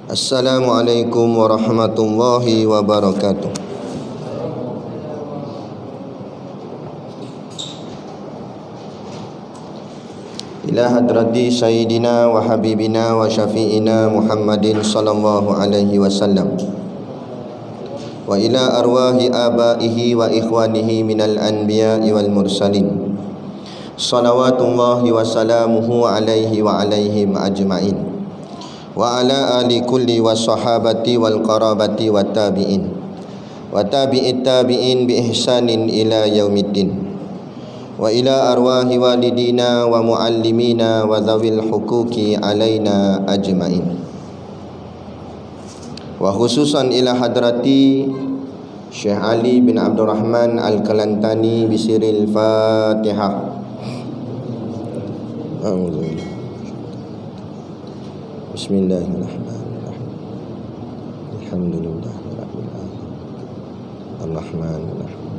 Assalamualaikum warahmatullahi wabarakatuh. Ila hadrati sayyidina wa habibina wa syafi'ina Muhammadin sallallahu alaihi wasallam wa ila arwahi abaihi wa ikhwanihi minal anbiya'i wal mursalin salawatullahi wa salamuhu alaihi wa alaihim ajma'in wa ala ali kulli wa sahabati wal qarabati wa tabi'in wa tabi'it tabi'in bi ihsanin ila yaumiddin wa ila arwahi walidina wa muallimina wa dhawil huquqi alaina ajma'in wa khususan ila hadrati Syekh Ali bin Abdurrahman Al-Kalantani bisiril Fatihah. Bismillahirrahmanirrahim. Alhamdulillahirabbil alamin. Arrahmanirrahim.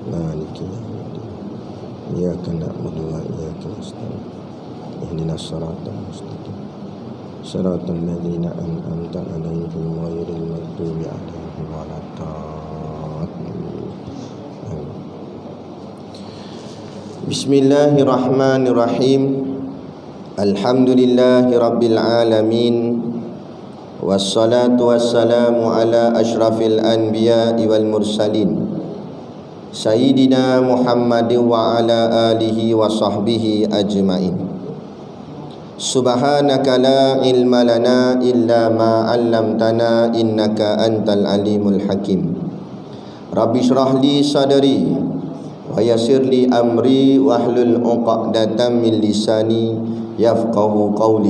Maliki yaumiddin. Iyyaka na'budu wa iyyaka nasta'in. Ihdinas siratal mustaqim. Siratal ladzina an'amta 'alaihim ghairil maghdubi 'alaihim waladdallin. Bismillahirrahmanirrahim. Alhamdulillahi rabbil alamin. Wassalatu wassalamu ala ashrafil anbiya'i wal mursalin Sayyidina Muhammadin wa ala alihi wa sahbihi ajma'in. Subhanaka la ilma lana illa ma 'allamtana innaka antal alimul hakim. Rabbi shrah li sadri wa yassir li amri wahlul 'uqdatam min lisani yafqahu qawli.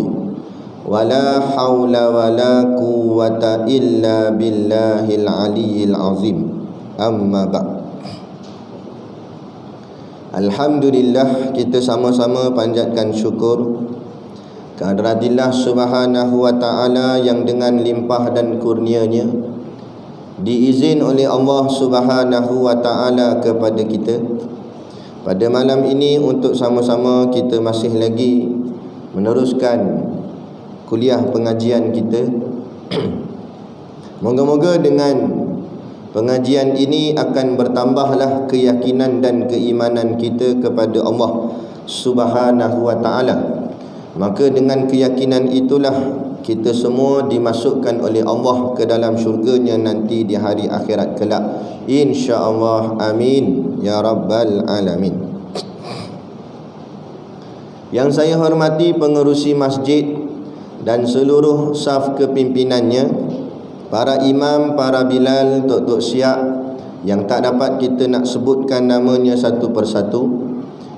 Wala haula wala quwwata illa billahil aliyyil azim. Amma ba'd. Alhamdulillah, kita sama-sama panjatkan syukur kehadirat Subhanahu wa ta'ala yang dengan limpah dan kurnianya diizin oleh Allah Subhanahu wa ta'ala kepada kita pada malam ini untuk sama-sama kita masih lagi meneruskan kuliah pengajian kita. Moga-moga dengan pengajian ini akan bertambahlah keyakinan dan keimanan kita kepada Allah Subhanahu wa ta'ala. Maka dengan keyakinan itulah kita semua dimasukkan oleh Allah ke dalam syurganya nanti di hari akhirat kelak, insya-Allah. Amin ya rabbal alamin. Yang saya hormati pengerusi masjid dan seluruh saf kepimpinannya, para imam, para bilal, tok-tok siap yang tak dapat kita nak sebutkan namanya satu persatu,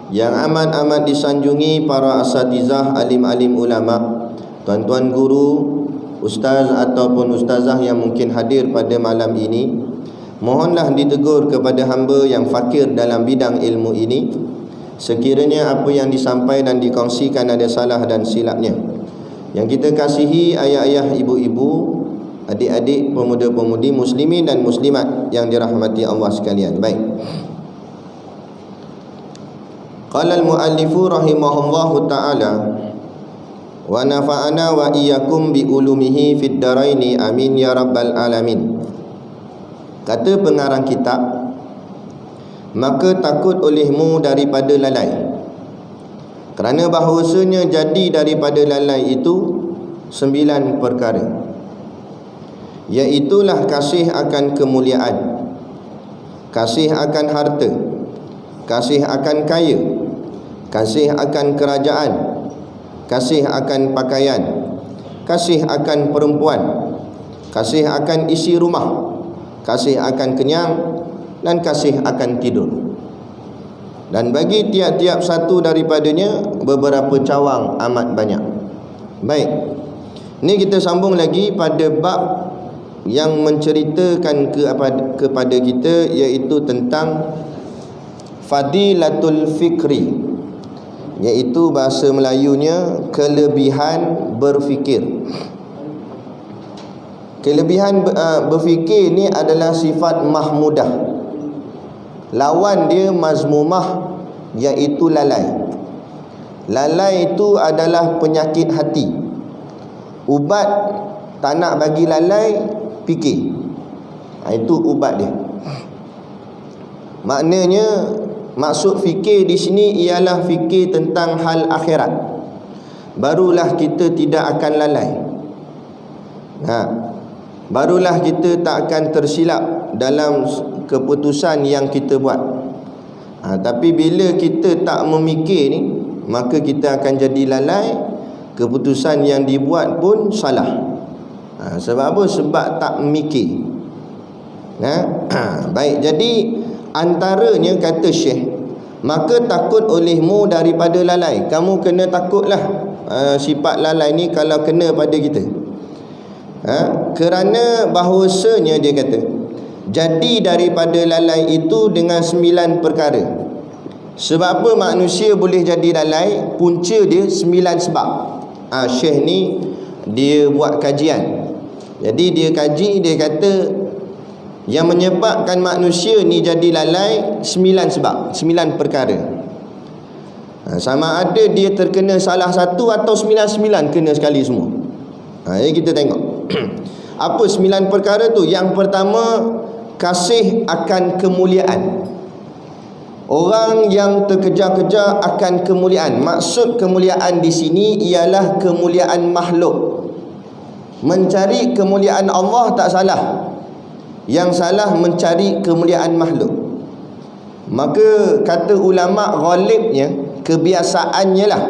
yang amat-amat disanjungi para asatizah, alim-alim ulama, tuan-tuan guru, ustaz ataupun ustazah yang mungkin hadir pada malam ini, mohonlah ditegur kepada hamba yang fakir dalam bidang ilmu ini. Sekiranya apa yang disampaikan dan dikongsikan ada salah dan silapnya, yang kita kasihi ayah-ayah, ibu-ibu, adik-adik, pemuda-pemudi, muslimin dan muslimat yang dirahmati Allah sekalian. Baik. Qala al-muallifu rahimahullahu ta'ala wa nafa'ana wa iyyakum bi ulumihi fid daraini amin ya rabbal alamin. Kata pengarang kitab, maka takut olehmu daripada lalai, kerana bahawasanya jadi daripada lalai itu 9 perkara, iaitulah kasih akan kemuliaan, kasih akan harta, kasih akan kaya, kasih akan kerajaan, kasih akan pakaian, kasih akan perempuan, kasih akan isi rumah, kasih akan kenyang, dan kasih akan tidur. Dan bagi tiap-tiap satu daripadanya beberapa cawang amat banyak. Baik, ini kita sambung lagi pada bab yang menceritakan kepada kita, iaitu tentang fadilatul fikri, iaitu bahasa Melayunya kelebihan berfikir. Kelebihan berfikir ni adalah sifat mahmudah. Lawan dia mazmumah, iaitu lalai. Lalai itu adalah penyakit hati. Ubat tak nak bagi lalai, fikir. Itu ubat dia. Maknanya maksud fikir di sini ialah fikir tentang hal akhirat. Barulah kita tidak akan lalai. Barulah kita tak akan tersilap dalam keputusan yang kita buat. Tapi bila kita tak memikir ni, maka kita akan jadi lalai. Keputusan yang dibuat pun salah. Sebab apa? Sebab tak memikir. Baik, jadi antaranya kata Syekh, maka takut olehmu daripada lalai. Kamu kena takutlah sifat lalai ni kalau kena pada kita. Kerana bahawasanya dia kata, jadi daripada lalai itu dengan 9 perkara. Sebab apa manusia boleh jadi lalai? Punca dia 9 sebab. Syekh ni dia buat kajian. Jadi dia kaji, dia kata yang menyebabkan manusia ni jadi lalai 9 sebab, 9 perkara. Sama ada dia terkena salah satu atau 99 kena sekali semua. Jadi kita tengok apa 9 perkara tu. Yang pertama, kasih akan kemuliaan. Orang yang terkejar-kejar akan kemuliaan. Maksud kemuliaan di sini ialah kemuliaan makhluk. Mencari kemuliaan Allah tak salah. Yang salah mencari kemuliaan makhluk. Maka kata ulama, ghalibnya, kebiasaannya lah,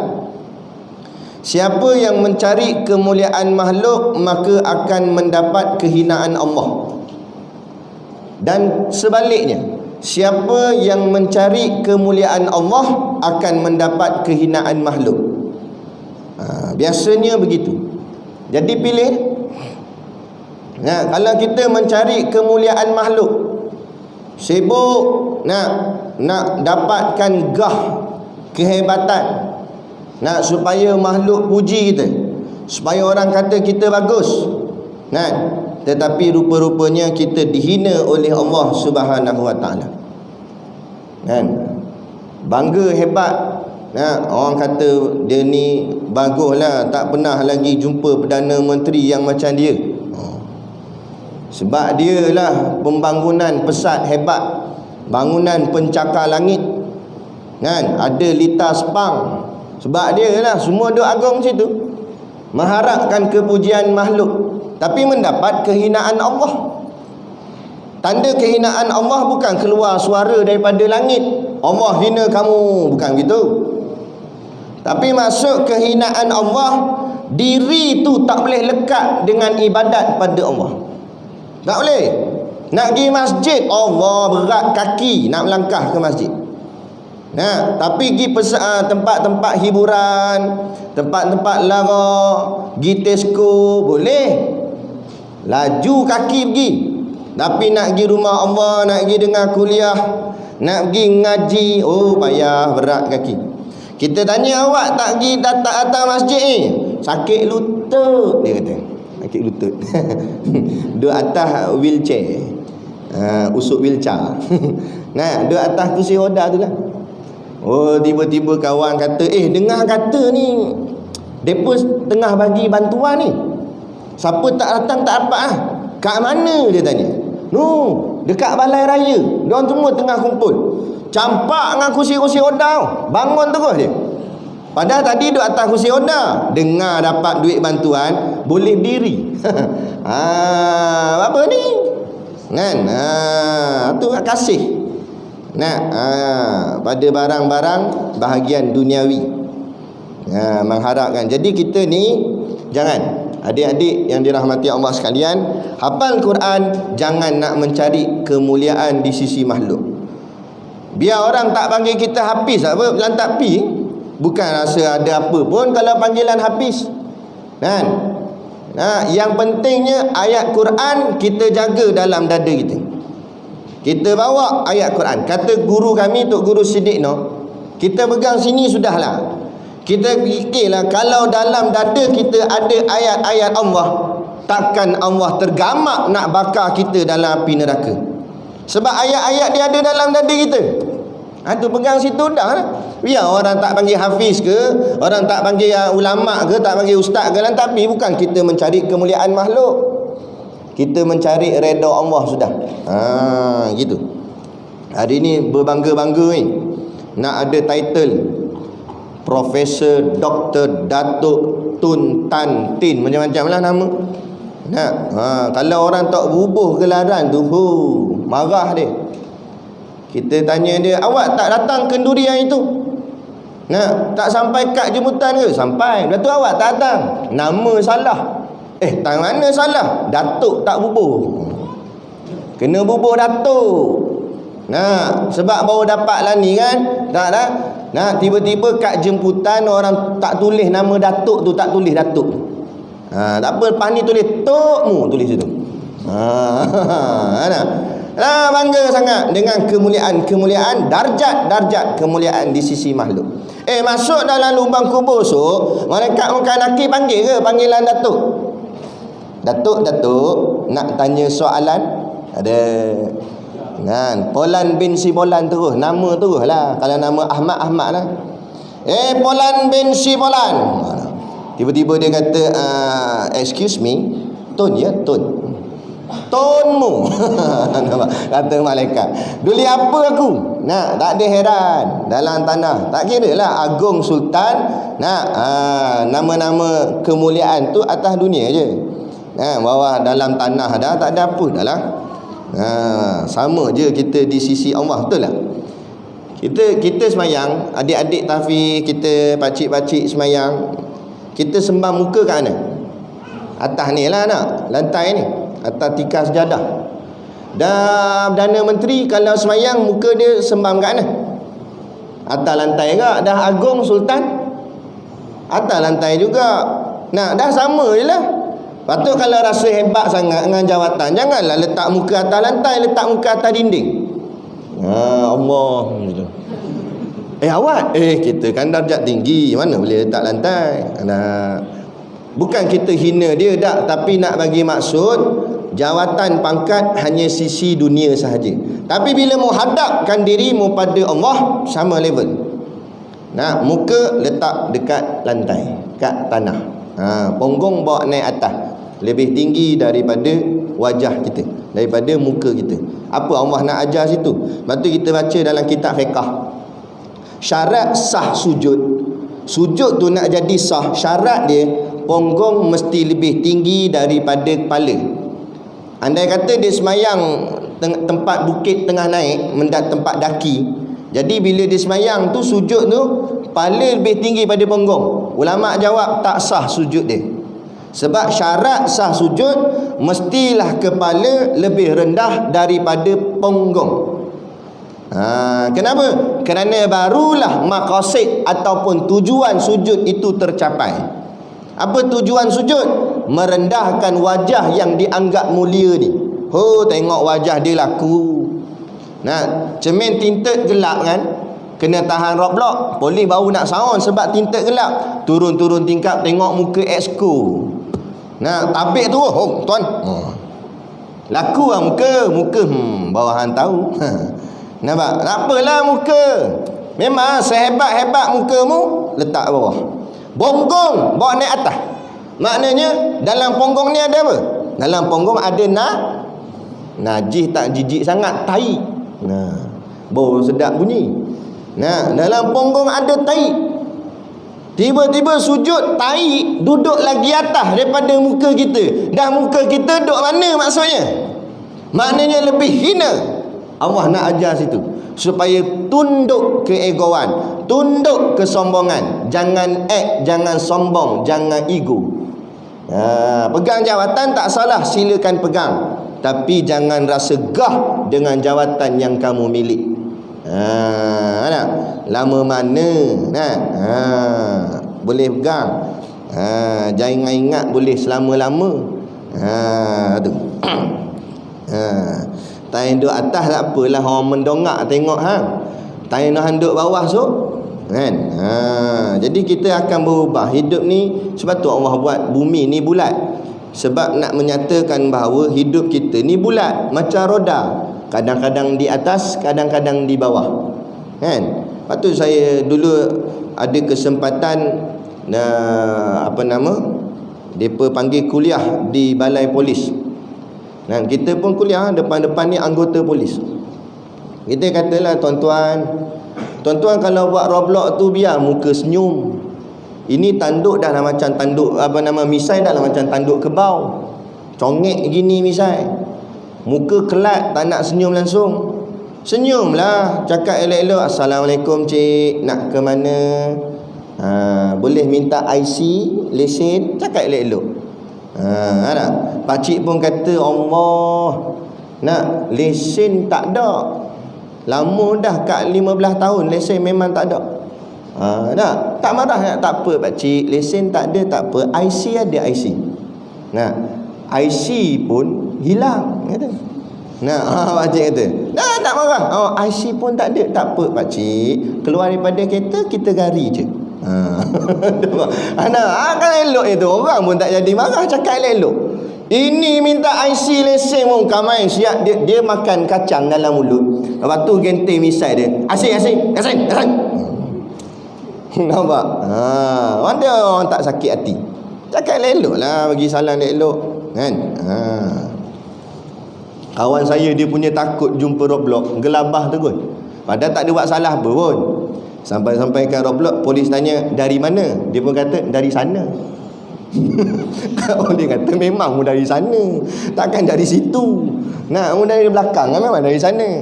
siapa yang mencari kemuliaan makhluk maka akan mendapat kehinaan Allah. Dan sebaliknya, siapa yang mencari kemuliaan Allah akan mendapat kehinaan makhluk. Biasanya begitu. Jadi pilih. Kalau kita mencari kemuliaan makhluk, sibuk nak dapatkan gah, kehebatan, nak supaya makhluk puji kita, supaya orang kata kita bagus, tetapi rupa-rupanya kita dihina oleh Allah Subhanahu wa taala. Bangga hebat, orang kata dia ni baguslah, tak pernah lagi jumpa Perdana Menteri yang macam dia. Sebab dia lah pembangunan pesat hebat, bangunan pencakar langit, ada litas pang. Sebab dia lah semua duk agung situ, mengharapkan kepujian makhluk, tapi mendapat kehinaan Allah. Tanda kehinaan Allah bukan keluar suara daripada langit, Allah hina kamu, bukan gitu. Tapi maksud kehinaan Allah, diri tu tak boleh lekat dengan ibadat pada Allah. Tak boleh. Nak pergi masjid, Allah berat kaki nak melangkah ke masjid. Tapi pergi tempat-tempat hiburan, tempat-tempat lara, pergi Tesco, boleh. Laju kaki pergi. Tapi nak pergi rumah Allah, nak pergi dengar kuliah, nak pergi ngaji, payah, berat kaki. Kita tanya, awak tak pergi datang masjid ni? Sakit lutut, dia kata. Sakit lutut. Duduk atas wheelchair, usuk wheelchair. Duduk atas kursi roda tu lah. Tiba-tiba kawan kata, dengar kata ni depa tengah bagi bantuan ni. Siapa tak datang tak dapat ah. Kat mana, dia tanya. Dekat balai raya. Diorang semua tengah kumpul. Campak dengan kursi-kursi roda. Bangun terus dia. Padahal tadi duduk atas kursi roda, dengar dapat duit bantuan, boleh diri. Apa ni? Tu kasih. Pada barang-barang bahagian duniawi. Mengharapkan. Jadi kita ni jangan, adik-adik yang dirahmati Allah sekalian, hafal Quran, jangan nak mencari kemuliaan di sisi makhluk. Biar orang tak panggil kita hafiz, apa lantak pi, bukan rasa ada apa pun kalau panggilan hafiz. Yang pentingnya ayat Quran kita jaga dalam dada kita. Kita bawa ayat Quran. Kata guru kami, Tok Guru Siddiq kita pegang sini sudahlah. Kita fikirlah, kalau dalam dada kita ada ayat-ayat Allah, takkan Allah tergamak nak bakar kita dalam api neraka. Sebab ayat-ayat dia ada dalam dada kita. Tu pegang situ dah lah. Biar orang tak panggil hafiz ke, orang tak panggil ulama ke, tak panggil ustaz ke, tapi bukan kita mencari kemuliaan makhluk. Kita mencari redha Allah sudah. Gitu. Hari ni berbangga-bangga ni nak ada title Profesor, Doktor, Datuk, Tun, Tan, Tin, macam-macam lah nama. Nak, kalau orang tak bubuh gelaran tu, marah dia. Kita tanya dia, awak tak datang kenduri yang itu? Nak, tak sampai kad jemputan ke? Sampai. Lepas tu awak tak datang. Nama salah. Tak mana salah? Datuk tak bubuh. Kena bubuh Datuk. Nah, sebab baru dapat lah ni kan. Tak dah. Nah, tiba-tiba kad jemputan orang tak tulis nama Datuk tu, tak tulis Datuk. Tak apa, lepas ni tulis Tokmu, tulis situ. Bangga sangat dengan kemuliaan, darjat kemuliaan di sisi makhluk. Masuk dalam lubang kubur malaikat muka nakir panggil ke panggilan Datuk? Datuk, nak tanya soalan? Ada. Kan, Polan bin si Polan terus, nama terus lah. Kalau nama Ahmad lah. Polan bin si Polan. Tiba-tiba dia kata, excuse me, Tun ya, Tun. Tonmu. Kata malaikat, duli apa aku? Nak, tak ada heran dalam tanah. Tak kira lah agung sultan. Nak, nama-nama kemuliaan tu atas dunia je. Bawah dalam tanah dah tak ada apa dah lah. Sama je kita di sisi Allah, betul tak? Kita semayang, adik-adik tahfiz kita, pakcik-pakcik semayang, kita sembang muka kat mana? Atas ni lah nak, lantai ni, atas tikar sejadah. Dah Perdana Menteri kalau semayang muka dia sembang kat mana? Atas lantai ke? Dah Agung Sultan atas lantai juga. Nah, dah sama je lah. Lepas tu kalau rasa hebat sangat dengan jawatan, janganlah letak muka atas lantai, letak muka atas dinding. Allah. Awak kita kan darjat tinggi, mana boleh letak lantai. Bukan kita hina dia tak, tapi nak bagi maksud jawatan pangkat hanya sisi dunia sahaja. Tapi bila mu hadapkan dirimu pada Allah, sama level. Nah, muka letak dekat lantai, kat tanah. Punggung bawa naik atas, lebih tinggi daripada wajah kita, daripada muka kita. Apa Allah nak ajar situ? Lepas tu kita baca dalam kitab fiqh, syarat sah sujud. Sujud tu nak jadi sah, syarat dia punggung mesti lebih tinggi daripada kepala. Andai kata dia semayang tempat bukit tengah naik, mendat tempat daki, jadi bila dia semayang tu, sujud tu kepala lebih tinggi pada punggung, ulama jawab tak sah sujud dia. Sebab syarat sah sujud mestilah kepala lebih rendah daripada punggung. Kenapa? Kerana barulah maqasid ataupun tujuan sujud itu tercapai. Apa tujuan sujud? Merendahkan wajah yang dianggap mulia ni. Tengok wajah dia laku. Nah, cermin tinted gelap kan, kena tahan roadblock, polis baru nak sound sebab tinted gelap. Turun tingkap, tengok muka exco. Nah, tabik tu, tuan, laku lah muka bawahan tahu. Nampak? Tak apalah muka, memang sehebat-hebat mukamu, letak bawah. Punggung bawa naik atas. Maknanya dalam punggung ni ada apa? Dalam punggung ada najis tak jijik sangat, tai. Bau sedap bunyi. Dalam punggung ada tai. Tiba-tiba sujud, tai duduk lagi atas daripada muka kita. Dah muka kita duduk mana maksudnya? Maknanya lebih hina. Allah nak ajar situ supaya tunduk keegoan, tunduk kesombongan. Jangan jangan sombong, jangan ego. Pegang jawatan tak salah, silakan pegang, tapi jangan rasa gah dengan jawatan yang kamu milik. Lama mana boleh pegang, jangan ingat boleh selama-lama. Tu tayin duduk atas tak apalah, orang mendongak tengok tayin nak duduk bawah kan. Jadi kita akan berubah. Hidup ni sebab tu Allah buat bumi ni bulat, sebab nak menyatakan bahawa hidup kita ni bulat macam roda, kadang-kadang di atas, kadang-kadang di bawah. kan. Lepas tu saya dulu ada kesempatan depa panggil kuliah di balai polis. Nah, kita pun kuliah depan-depan ni anggota polis. Kita katalah, tuan-tuan kalau buat Roblox tu biar muka senyum. Ini tanduk dah lah macam tanduk misai dah lah macam tanduk kebau. Congek gini misai. Muka kelat, tak nak senyum langsung. Senyumlah, cakap elok-elok, Assalamualaikum cik, nak ke mana? Boleh minta IC, lesen, cakap elok-elok. Tak? Pakcik pun kata, Allah, nak lesen tak ada. Lama dah kat 15 tahun lesen memang tak ada. Tak marah, tak apa pakcik, lesen tak ada, tak apa, IC ada IC. Nah, IC pun hilang kata. Pakcik kata, tak marah. IC pun tak ada, tak apa pakcik, keluar daripada kereta kita gari je. Kan elok itu, orang pun tak jadi marah, cakap elok. Ini minta IC lesen pun kamai siap dia makan kacang dalam mulut. Lepas tu gente misai dia. Asyik. Nampak? Mana orang tak sakit hati. Cakap elok lah, bagi salam elok kan. Kawan saya dia punya takut jumpa Roblox, gelabah tu kot. Padahal tak ada buat salah apa pun. Sampai kat Roblox, polis tanya dari mana? Dia pun kata dari sana. Dia kata memang mu dari sana, takkan dari situ. Mu dari belakang kan, memang dari sana.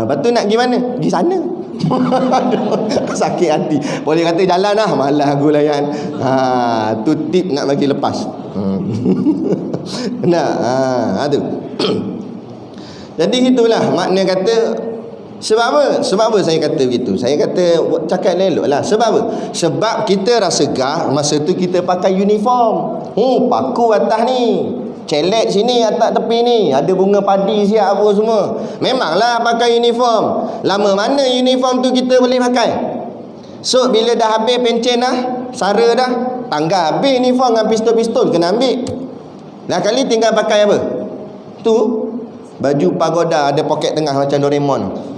Lepas tu nak pergi mana? Pergi sana. Sakit hati. Boleh kata jalan lah, malah aku layan. Tu tip nak bagi lepas. Tu. Jadi itulah makna kata. Sebab apa saya kata begitu? Saya kata cakap elok lah. Sebab apa? Sebab kita rasa gah masa tu kita pakai uniform. Paku atas ni, celek sini atas tepi ni, ada bunga padi siap apa semua. Memanglah pakai uniform. Lama mana uniform tu kita boleh pakai? So bila dah habis pencen dah, sara dah, tanggal habis uniform dengan pistol-pistol kena ambil. Nah kali tinggal pakai apa? Tu baju pagoda ada poket tengah macam Doraemon.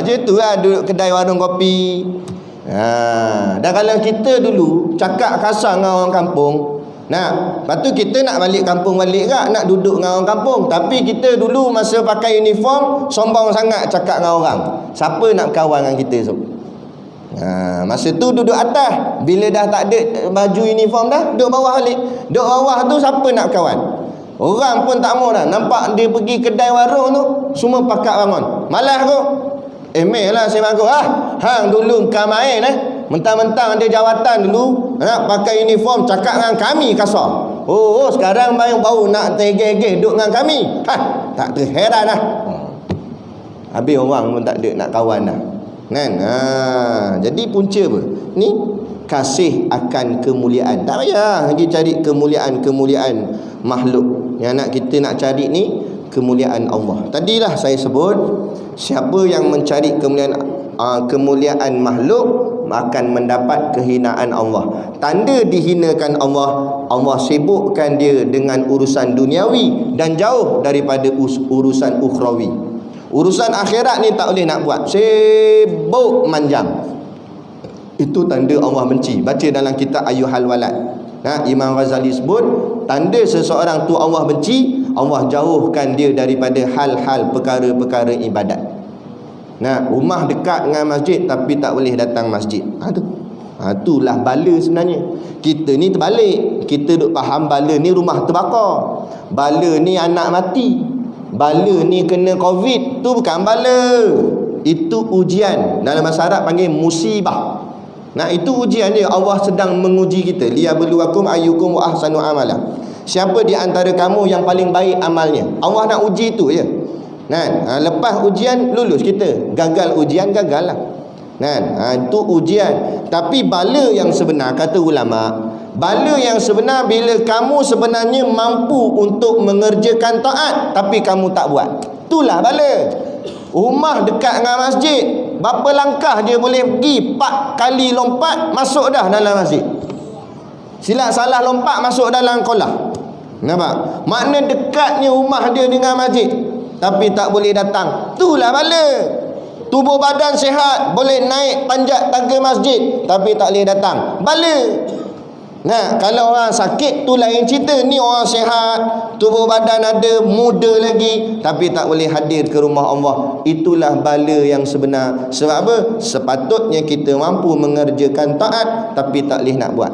Je tu lah duduk kedai warung kopi. Dan kalau kita dulu cakap kasar dengan orang kampung, lepas tu kita nak balik kampung balik kak, nak duduk dengan orang kampung. Tapi kita dulu masa pakai uniform, sombong sangat cakap dengan orang. Siapa nak kawan dengan kita so? Masa tu duduk atas. Bila dah tak ada baju uniform dah, duduk bawah balik. Duduk bawah tu siapa nak kawan? Orang pun tak mau dah. Nampak dia pergi kedai warung tu, semua pakat bangun. Malas aku. Meh lah saya aku. Hang dulu kau main mentang-mentang ada jawatan dulu, nak pakai uniform cakap dengan kami kasar. Sekarang baru nak tegeh-geh duduk dengan kami. Tak terheran lah. Habis orang pun tak ada nak kawan dah. Kan? Jadi punca apa? Ni kasih akan kemuliaan. Tak payah lagi cari kemuliaan makhluk. Yang kita nak cari ni kemuliaan Allah. Tadilah saya sebut, siapa yang mencari kemuliaan makhluk akan mendapat kehinaan Allah. Tanda dihinakan Allah, Allah sibukkan dia dengan urusan duniawi dan jauh daripada urusan ukhrawi. Urusan akhirat ni tak boleh nak buat, sibuk manjang. Itu tanda Allah benci. Baca dalam kitab Ayyuhal Walad. Imam Ghazali sebut, tanda seseorang tu Allah benci, Allah jauhkan dia daripada hal-hal perkara-perkara ibadat. Rumah dekat dengan masjid tapi tak boleh datang masjid. Itulah bala sebenarnya. Kita ni terbalik. Kita duk faham bala ni rumah terbakar, bala ni anak mati, bala ni kena COVID. Tu bukan bala, itu ujian. Dalam bahasa Arab panggil musibah. Itu ujian dia. Allah sedang menguji kita. Liyabluwakum ayyukum wa ahsanu amala. Siapa di antara kamu yang paling baik amalnya? Allah nak uji itu je. Lepas ujian lulus kita, gagal ujian gagal lah. Itu ujian. Tapi bala yang sebenar, kata ulama, bala yang sebenar bila kamu sebenarnya mampu untuk mengerjakan taat tapi kamu tak buat. Itulah bala. Rumah dekat dengan masjid, berapa langkah dia boleh pergi? 4 kali lompat masuk dah dalam masjid. Silap salah lompat masuk dalam kolah. Nampak? Makna dekatnya rumah dia dengan masjid tapi tak boleh datang. Itulah bala. tubuh badan sihat, boleh naik panjat tangga masjid, tapi tak boleh datang. Bala. Nah, kalau orang sakit tu lain cerita. Ni orang sihat, tubuh badan ada, muda lagi, tapi tak boleh hadir ke rumah Allah. Itulah bala yang sebenar. Sebab apa? Sepatutnya kita mampu mengerjakan taat, tapi tak boleh nak buat.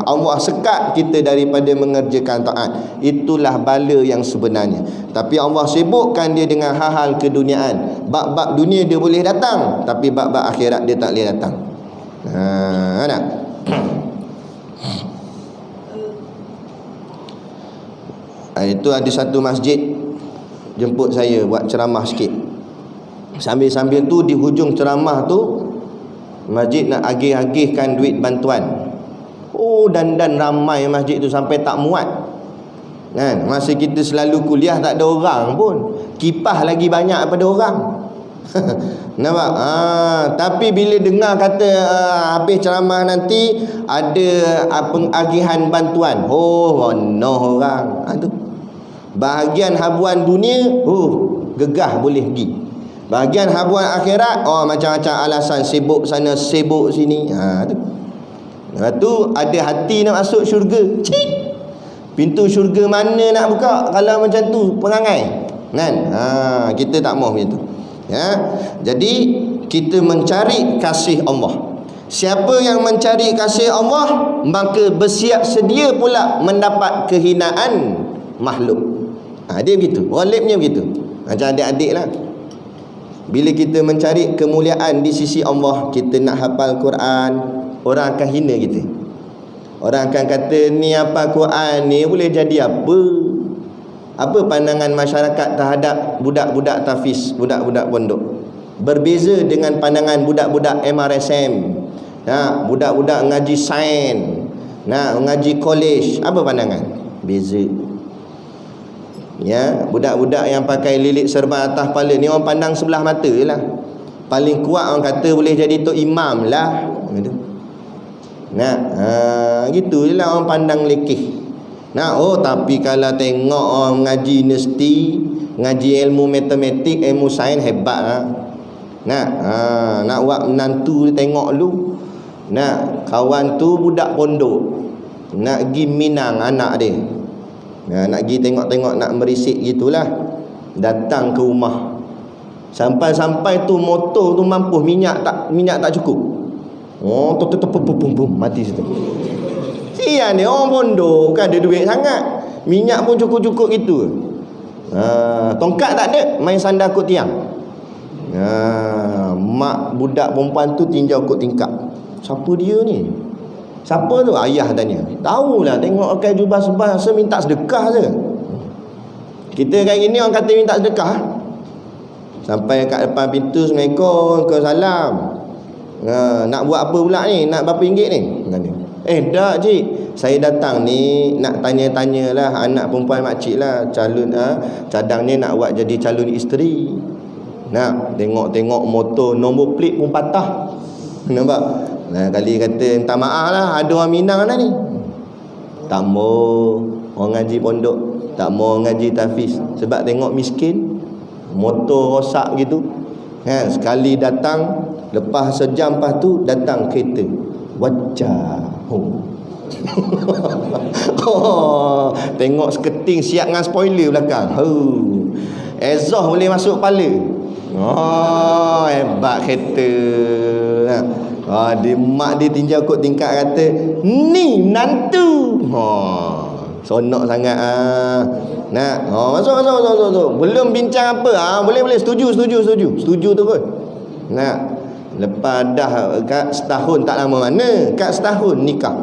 Allah sekat kita daripada mengerjakan taat. Itulah bala yang sebenarnya. Tapi Allah sibukkan dia dengan hal-hal keduniaan. Bab-bab dunia dia boleh datang, tapi bab-bab akhirat dia tak boleh datang. Nak? Itu ada satu masjid jemput saya buat ceramah sikit. Sambil-sambil tu di hujung ceramah tu masjid nak agih-agihkan duit bantuan. Dan ramai masjid tu sampai tak muat. Kan? Masa kita selalu kuliah tak ada orang pun. Kipas lagi banyak daripada orang. Nampak? Tapi bila dengar kata habis ceramah nanti ada pengagihan bantuan. No orang. Tu. Bahagian habuan dunia, gegah boleh pergi. Bahagian habuan akhirat, macam-macam alasan, sibuk sana, sibuk sini. Tu. Lepas tu ada hati nak masuk syurga. Cik. Pintu syurga mana nak buka kalau macam tu perangai? Kan? Kita tak mahu macam tu. Ya. Jadi kita mencari kasih Allah. Siapa yang mencari kasih Allah, maka bersiap sedia pula mendapat kehinaan makhluk. Dia begitu. Ghalibnya begitu. Macam adik-adik lah. Bila kita mencari kemuliaan di sisi Allah, kita nak hafal Quran, orang akan hina kita. Orang akan kata, ni hafal Quran ni boleh jadi apa? Apa pandangan masyarakat terhadap budak-budak tafiz, budak-budak pondok? Berbeza dengan pandangan budak-budak MRSM. Budak-budak ngaji sains, ngaji college. Apa pandangan? Beza. Ya, budak-budak yang pakai lilit serban atas kepala ni orang pandang sebelah mata je lah. Paling kuat orang kata boleh jadi tok imam lah. Gitu. Gitu je lah orang pandang lekeh. Tapi kalau tengok orang ngaji universiti, ngaji ilmu matematik, ilmu sains, hebat lah. Nak buat menantu tengok lu. Kawan tu budak pondok, nak pergi Minang anak dia. Nak pergi tengok-tengok, nak merisik gitulah. Datang ke rumah, sampai tu motor tu mampu minyak tak cukup. Mati situ. Sian dia orang pondok, bukan ada duit sangat. Minyak pun cukup-cukup gitu. Tongkat tak ada, main sandar kot tiang. Mak budak perempuan tu tinjau kot tingkap. Siapa dia ni? Siapa tu? Ayah tanya. Tahulah, tengok pakai jubah sebah, rasa minta sedekah je. Kita kayak gini orang kata minta sedekah. Sampai kat depan pintu, Assalamualaikum, Waalaikumsalam. Nak buat apa pula ni? Nak berapa ringgit ni? Dah cik, saya datang ni nak tanya-tanyalah anak perempuan makcik lah, calon cadangnya nak buat jadi calon isteri. Nak tengok-tengok motor nombor plate pun patah. Nampak? Kali kata minta maaf lah, ada orang Minang lah ni. Tak mau orang ngaji pondok, tak mau ngaji tafiz, sebab tengok miskin, motor rosak gitu. Sekali datang, lepas sejam lepas tu datang kereta wajah. Tengok seketing siap dengan spoiler belakang. Exhaust boleh masuk kepala. Hebat kereta. Dia mak dia tinjau kot tingkat kata, ni menantu. Sonok sangat. Masuk. Belum bincang apa. Boleh setuju tu kot. Lepas dah kat setahun, tak lama mana, kat setahun nikah.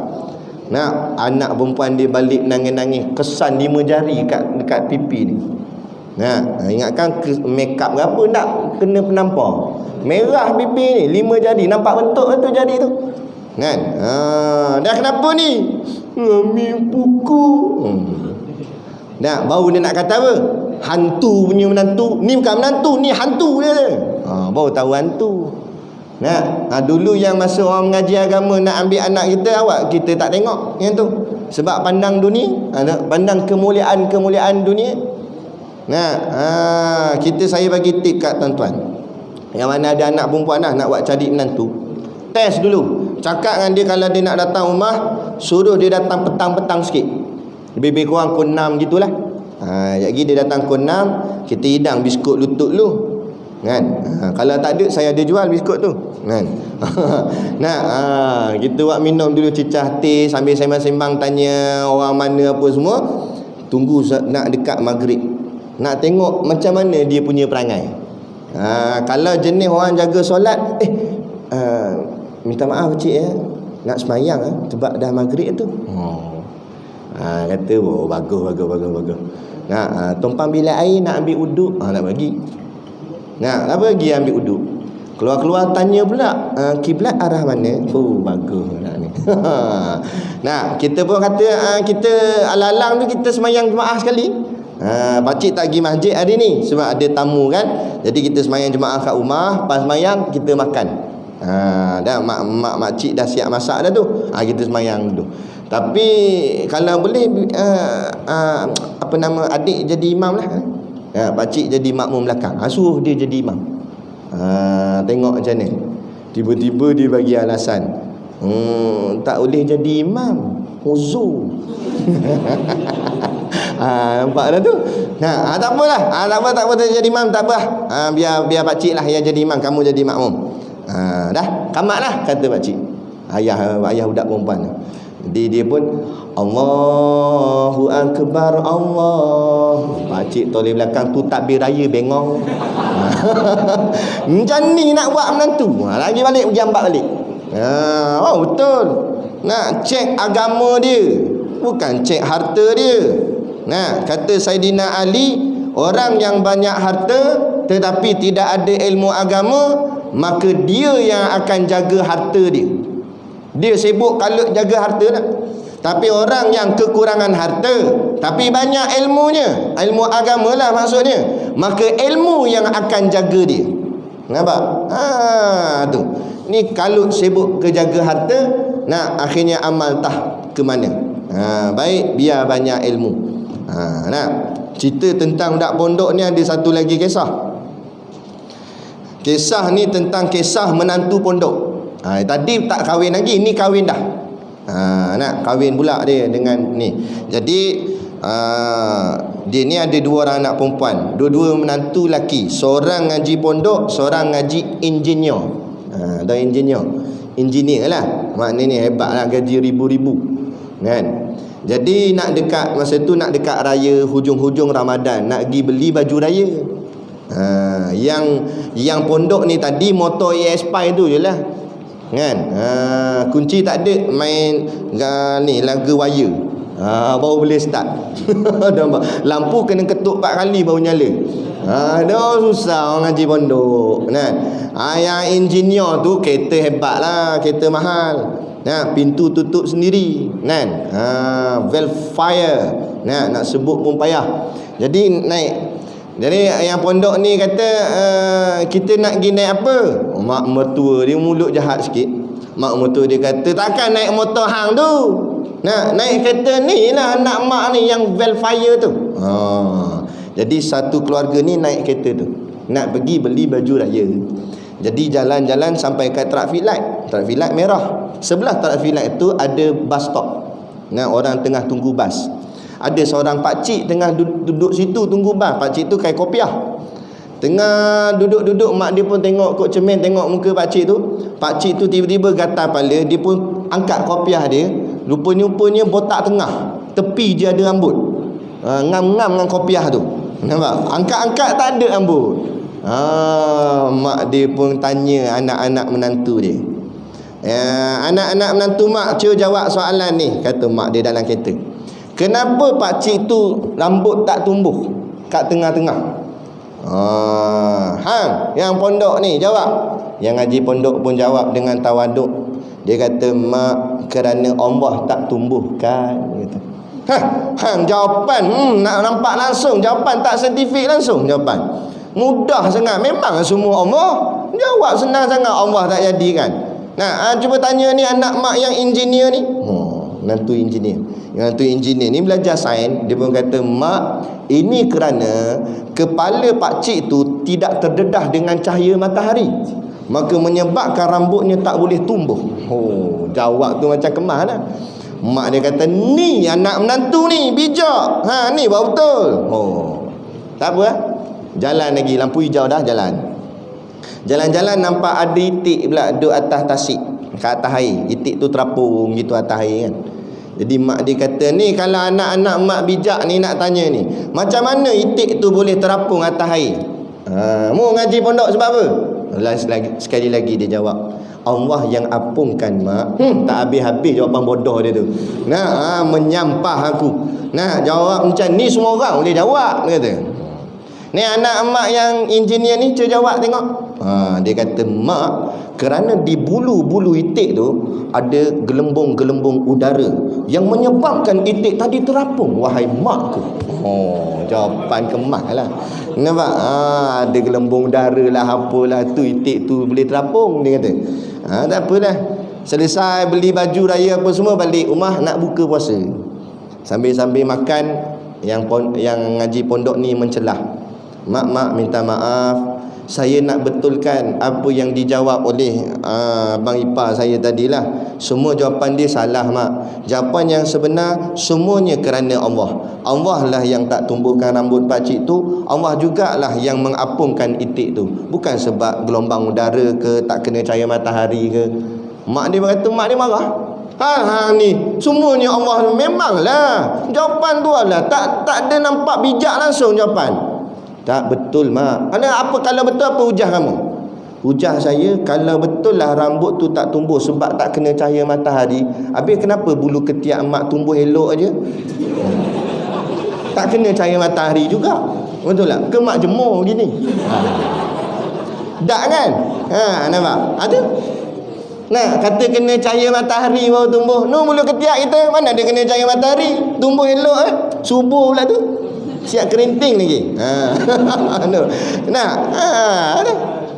Anak perempuan dia balik nangis-nangis, kesan 5 jari dekat pipi ni. Ingatkan make up berapa nak kena penampar. Merah pipi ni, 5 jari, nampak bentuk tu jari tu. Dah kenapa ni? Ambil buku. Baru dia nak kata apa? Hantu punya menantu. Ni bukan menantu, ni hantu dia. Baru tahu hantu. Dulu yang masa orang mengaji agama nak ambil anak kita, kita tak tengok yang tu. Sebab pandang dunia, pandang kemuliaan dunia. Saya bagi tip kat tuan-tuan. Yang mana ada anak perempuan dah nak buat cari menantu, test dulu. Cakap dengan dia kalau dia nak datang rumah, suruh dia datang petang-petang sikit, lebih kurang pukul 6 gitulah. Lagi dia datang pukul 6, kita hidang biskut lutut dulu kan. Kalau tak ada, saya ada jual biskut tu kan. Kita buat minum dulu, cicah teh sambil sembang-sembang, tanya orang mana apa semua. Tunggu nak dekat maghrib, nak tengok macam mana dia punya perangai. Kalau jenis orang jaga solat, minta maaf cik nak semayang sebab dah maghrib tu. Kata bagus. Tumpang bilik air nak ambil uduk, nak bagi. Nak bagi ambil uduk. Keluar-keluar tanya pula kiblat arah mana. Bagus nak ni. Kita pun kata kita alang-alang tu kita semayang jemaah sekali. Pakcik tak pergi masjid hari ni sebab ada tamu kan. Jadi kita semayang jemaah kat rumah, pas semayang kita makan. Dah makcik dah siap masak dah tu. Kita semayang dulu. Tapi kalau boleh adik jadi imam lah. Pakcik jadi makmum belakang. Suruh dia jadi imam. Tengok macam ni. Tiba-tiba dia bagi alasan, tak boleh jadi imam, uzur. Nampak dah tu. Tak apalah. Tak apa jadi imam, tak apa. Biar pakcik lah yang jadi imam, kamu jadi makmum. Dah kamat lah, kata pakcik. Ayah budak perempuan. Jadi dia pun Allahu Akbar Allah. Pakcik toleh belakang tu takbir raya bengong. Macam ni nak buat menantu. Lagi balik pergi ambat balik. Betul. Nak cek agama dia, bukan cek harta dia. Kata Saidina Ali, orang yang banyak harta tetapi tidak ada ilmu agama, maka dia yang akan jaga harta dia. Dia sibuk kalau jaga harta dah. Tapi orang yang kekurangan harta tapi banyak ilmunya, ilmu agama lah maksudnya, maka ilmu yang akan jaga dia. Nampak? Tu. Ni kalau sibuk ke jaga harta, akhirnya amal tak ke mana. Baik biar banyak ilmu. Cerita tentang budak pondok ni ada satu lagi kisah. Kisah ni tentang kisah menantu pondok. Tadi tak kahwin lagi, ni kahwin dah. Nak kahwin pula dia dengan ni. Jadi dia ni ada 2 orang anak perempuan, dua-dua menantu laki. Seorang ngaji pondok, seorang ngaji engineer. Tahu engineer lah, maknanya hebat lah, gaji ribu-ribu kan. Jadi masa tu nak dekat raya hujung-hujung Ramadan, nak pergi beli baju raya. Yang pondok ni tadi motor ESP tu je lah kan. Kunci tak ada, main ni lagu wire. Baru boleh start. Lampu kena ketuk 4 kali baru nyala. Dah susah orang ngaji pondok kan. Yang engineer tu kereta hebat lah, kereta mahal. Pintu tutup sendiri kan. Valve fire. Nak sebut pun payah. Jadi yang pondok ni kata, kita nak pergi naik apa? Mak mertua dia mulut jahat sikit. Mak mertua dia kata, takkan naik motor hang tu. Naik kereta ni lah anak mak ni yang valve fire tu. Jadi satu keluarga ni naik kereta tu, nak pergi beli baju raya. Jadi jalan-jalan sampai kat traffic light. Traffic light merah. Sebelah traffic light tu ada bus stop. Orang tengah tunggu bas. Ada seorang pakcik tengah duduk situ tunggu bas. Pakcik tu kain kopiah. Tengah duduk-duduk, mak dia pun tengok kok cermin, tengok muka pakcik tu. Pakcik tu tiba-tiba gatal kepala, dia pun angkat kopiah dia. Rupanya botak tengah, tepi je ada rambut. Ngam-ngam dengan kopiah tu. Nampak? Angkat-angkat tak ada rambut. Mak dia pun tanya anak-anak menantu dia. Anak-anak menantu mak, cuba jawab soalan ni, kata mak dia dalam kereta. Kenapa pakcik tu rambut tak tumbuh kat tengah-tengah? Hang yang pondok ni jawab. Yang ngaji pondok pun jawab dengan tawaduk. Dia kata, mak, kerana Allah tak tumbuhkan. Dia kata, hang jawapan nak nampak langsung, jawapan tak saintifik langsung jawapan. Mudah sangat, memang semua Allah. Jawab senang sangat, Allah tak jadikan. Cuba tanya ni anak mak yang engineer ni. menantu engineer. Menantu engineer ni belajar sains. Dia pun kata, mak, ini kerana kepala pakcik tu tidak terdedah dengan cahaya matahari, maka menyebabkan rambutnya tak boleh tumbuh. Oh, jawab tu macam kemas lah. Mak dia kata, ni anak menantu ni bijak. Ni baru betul. Oh, tak apa lah. Jalan lagi, lampu hijau dah, jalan. Jalan-jalan nampak ada itik pula duduk atas tasik, kat atas air. Itik tu terapung gitu atas air kan. Jadi mak dia kata, ni kalau anak-anak mak bijak ni nak tanya ni, macam mana itik tu boleh terapung atas air? Mu ngaji pondok sebab apa? Sekali lagi dia jawab, Allah yang apungkan mak. Tak habis-habis jawapan bodoh dia tu. Menyampah aku. Jawab macam ni semua orang boleh jawab, dia kata. Ni anak mak yang engineer ni cuba jawab tengok. Dia kata, mak, kerana di bulu-bulu itik tu ada gelembung-gelembung udara yang menyebabkan itik tadi terapung. Wahai makku. Jawapan kemas lah. Nampak? Ada gelembung udara lah, apalah tu, itik tu boleh terapung, dia kata. Tak apalah. Selesai beli baju raya apa semua, balik rumah nak buka puasa. Sambil-sambil makan, yang ngaji pondok ni mencelah. Mak, minta maaf, saya nak betulkan apa yang dijawab oleh abang ipar saya tadilah. Semua jawapan dia salah, mak. Jawapan yang sebenar semuanya kerana Allah. Allah lah yang tak tumbuhkan rambut pakcik tu. Allah jugalah yang mengapungkan itik tu. Bukan sebab gelombang udara ke, tak kena cahaya matahari ke. Mak dia berkata, mak dia marah. Ni semuanya Allah. Memanglah jawapan tu lah, tak ada nampak bijak langsung jawapan. Tak betul, mak. Apa kalau betul, apa hujah kamu? Hujah saya, kalau betul lah rambut tu tak tumbuh sebab tak kena cahaya matahari, habis kenapa bulu ketiak mak tumbuh elok aja? Tak kena cahaya matahari juga. Betul tak? Ke mak jemur gini? Tak kan? Nampak? Ada? Kata kena cahaya matahari baru tumbuh. Bulu ketiak kita mana ada kena cahaya matahari, tumbuh elok subuh pula tu. Siap kerinting lagi.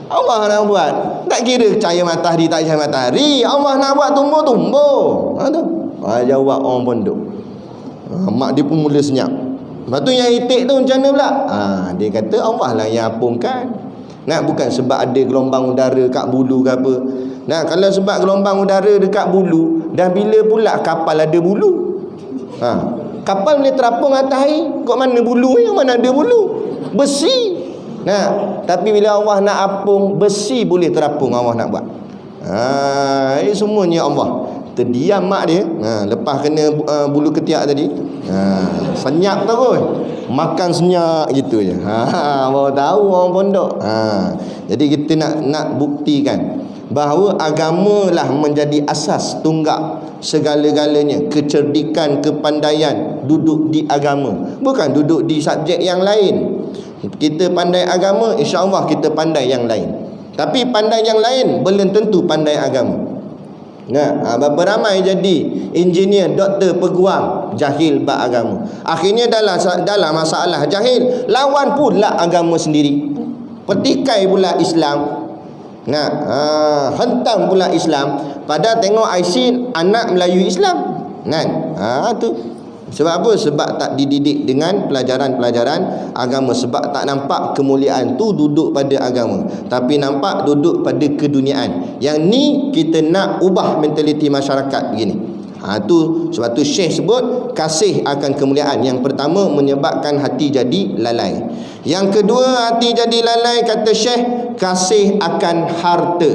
Allah nak buat. Tak kira cahaya matahari tak cahaya matahari, Allah nak buat tumbuh. Jawab orang pondok. Mak dia pun mula senyap. Lepas tu yang itik tu macam mana pula? Dia kata Allah lah yang apungkan. Bukan sebab ada gelombang udara kat bulu ke apa. Kalau sebab gelombang udara dekat bulu, dah bila pula kapal ada bulu? Kapal boleh terapung atas air. Kok mana bulu? Yang mana ada bulu? Besi. Tapi bila Allah nak apung, besi boleh terapung. Allah nak buat. Ini semuanya Allah. Terdiam mak dia. Lepas kena bulu ketiak tadi, senyap terus. Makan senyap gitu je. Baru tahu orang pondok. Jadi kita nak buktikan bahawa agamalah menjadi asas tunggak segala-galanya. Kecerdikan, kepandaian duduk di agama, bukan duduk di subjek yang lain. Kita pandai agama, insya-Allah kita pandai yang lain. Tapi pandai yang lain belum tentu pandai agama. Berapa ramai jadi engineer, doktor, peguam, jahil bab agama. Akhirnya dalam masalah jahil, lawan pula agama sendiri. Petikai pula Islam. Hentam pula Islam. Padahal tengok IC anak Melayu Islam. Tu sebab apa? Sebab tak dididik dengan pelajaran-pelajaran agama. Sebab tak nampak kemuliaan tu duduk pada agama, tapi nampak duduk pada keduniaan. Yang ni kita nak ubah mentaliti masyarakat begini. Sebab tu Syekh sebut kasih akan kemuliaan. Yang pertama, menyebabkan hati jadi lalai. Yang kedua, hati jadi lalai, kata Syekh, kasih akan harta.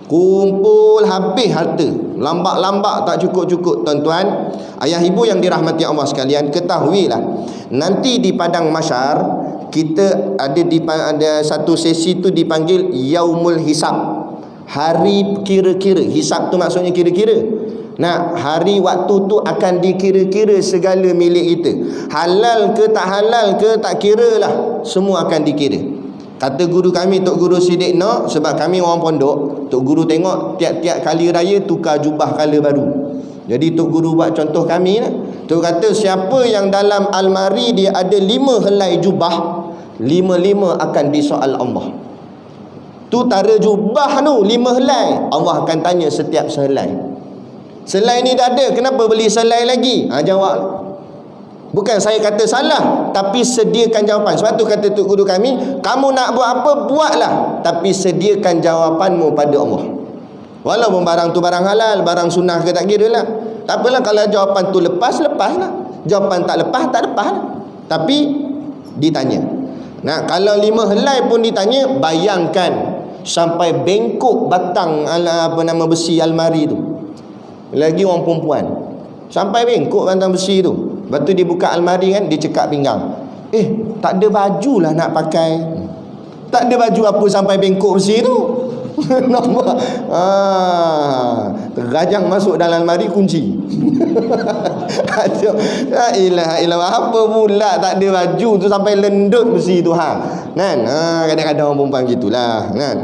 Kumpul habis harta, lambat-lambat tak cukup-cukup. Tuan-tuan, ayah ibu yang dirahmati Allah sekalian, ketahuilah nanti di padang mahsyar kita ada satu sesi tu dipanggil Yaumul Hisab. Hari kira-kira. Hisab tu maksudnya kira-kira. Hari waktu tu akan dikira-kira segala milik kita. Halal ke tak halal ke tak kira lah, semua akan dikira. Kata guru kami, Tok Guru Siddiq Nok, sebab kami orang pondok, Tok Guru tengok tiap-tiap kali raya tukar jubah colour baru. Jadi Tok Guru buat contoh kami lah. Tok kata siapa yang dalam almari dia ada 5 helai jubah, 5-5 akan disoal Allah. Tu tara jubah tu 5 helai, Allah akan tanya setiap sehelai. Selai ni dah ada, kenapa beli selai lagi? Jawab. Bukan saya kata salah, tapi sediakan jawapan. Sebab tu kata Tok Guru kami, kamu nak buat apa, buatlah, tapi sediakan jawapanmu pada Allah. Walaupun barang tu barang halal, barang sunnah ke tak kira lah. Tak apalah, kalau jawapan tu lepas, lepaslah. Jawapan tak lepas, tak lepas lah. Tapi ditanya. Nah, kalau 5 helai pun ditanya, bayangkan sampai bengkok batang besi almari tu. Lagi orang perempuan, sampai bengkok batang besi tu. Lepas tu dia buka almari kan, dia cekak pinggang. Tak ada baju lah nak pakai. Tak ada baju apa sampai bengkok besi tu. Nampak? Terajang masuk dalam almari, kunci. La ilaha illallah, apa pula tak ada baju tu sampai lendut besi tu kan? Kadang-kadang orang perempuan gitulah kan.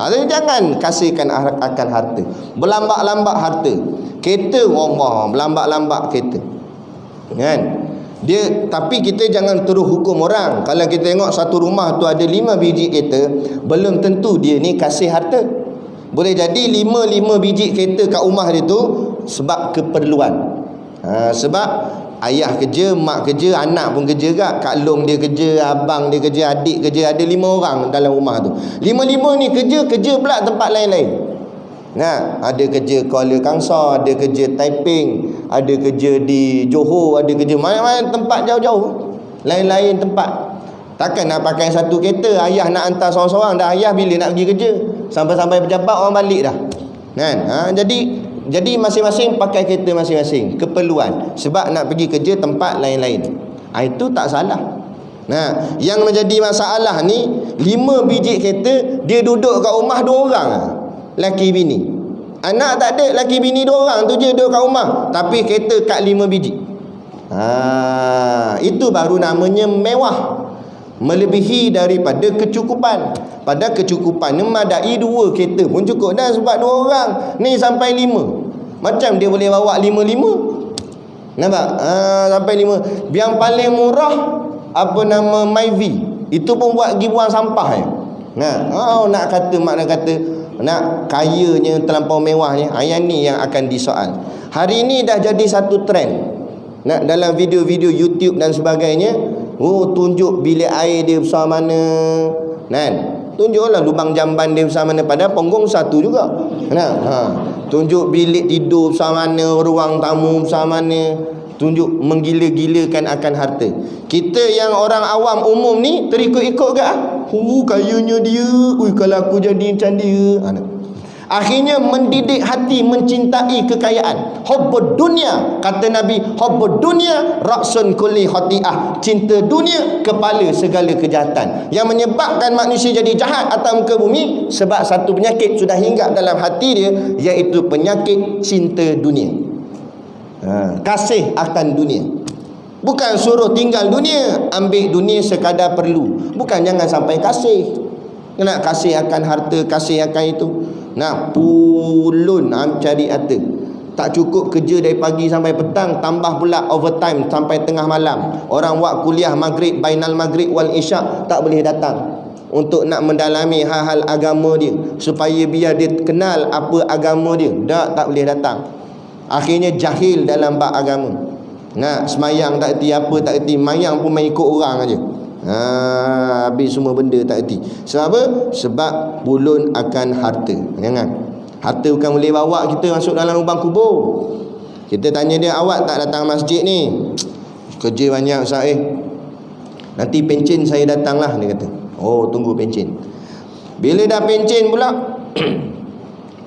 Jangan kasihkan akan harta. Berlambak-lambak harta. Kereta Allah, berlambak-lambak kereta. Kan? Tapi kita jangan terus hukum orang. Kalau kita tengok satu rumah tu ada 5 biji kereta, belum tentu dia ni kasih harta. Boleh jadi 5 biji kereta kat rumah dia tu sebab keperluan. Sebab ayah kerja, mak kerja, anak pun kerja kak. Kak Long dia kerja, abang dia kerja, adik kerja. Ada 5 orang dalam rumah tu. 5 ni kerja pula tempat lain-lain. Ada kerja Kuala Kangsar, ada kerja Taiping, ada kerja di Johor, ada kerja mana-mana tempat jauh-jauh, lain-lain tempat. Takkan nak pakai satu kereta, ayah nak hantar seorang-seorang, dah ayah bila nak pergi kerja, sampai-sampai pejabat orang balik dah kan. Jadi masing-masing pakai kereta masing-masing, keperluan, sebab nak pergi kerja tempat lain-lain. Itu tak salah. Yang menjadi masalah ni, 5 biji kereta, dia duduk kat rumah 2 orang laki bini. Anak tak ada, laki bini 2 orang tu je duduk kat rumah, tapi kereta kat 5 biji. Itu baru namanya mewah, melebihi daripada kecukupan. Pada kecukupan memadai 2 kereta pun cukup dah, sebab 2 orang ni sampai 5. Macam dia boleh bawa 5-5? Nampak? Sampai 5. Yang paling murah Myvi, itu pun buat pergi buang sampah nak kata, mak nak kata nak kayanya, terlampau mewahnya. Yang ni yang akan disoal. Hari ni dah jadi satu trend. Dalam video-video YouTube dan sebagainya, tunjuk bilik air dia besar mana kan. Tunjuklah lubang jamban dia besar mana, padahal punggung satu juga. Tunjuk bilik tidur besar mana, ruang tamu besar mana. Tunjuk menggila-gilakan akan harta. Kita yang orang awam umum ni terikut-ikut ke? Kayanya dia. Kalau aku jadi macam dia. Akhirnya mendidik hati mencintai kekayaan. Hubbud dunia, kata Nabi, hubbud dunia ra'sun kulli khati'ah. Cinta dunia kepala segala kejahatan. Yang menyebabkan manusia jadi jahat atas muka bumi, sebab satu penyakit sudah hinggap dalam hati dia, iaitu penyakit cinta dunia. Kasih akan dunia. Bukan suruh tinggal dunia, ambil dunia sekadar perlu. Bukan jangan sampai kasih. Nak kasih akan harta, kasih akan itu. Nak pulun cari harta. Tak cukup kerja dari pagi sampai petang, tambah pula overtime sampai tengah malam. Orang buat kuliah maghrib, bainal maghrib wal isyak, tak boleh datang untuk nak mendalami hal-hal agama dia, supaya biar dia kenal apa agama dia. Tak boleh datang. Akhirnya jahil dalam bab agama. Semayang tak erti, apa tak erti. Mayang pun main ikut orang aja. Habis semua benda tak erti. Sebab apa? Sebab pulun akan harta. Jangan. Harta bukan boleh bawa kita masuk dalam lubang kubur. Kita tanya dia, awak tak datang masjid ni? Kerja banyak Ustaz. Nanti pencen saya datanglah, dia kata. Tunggu pencen. Bila dah pencen pula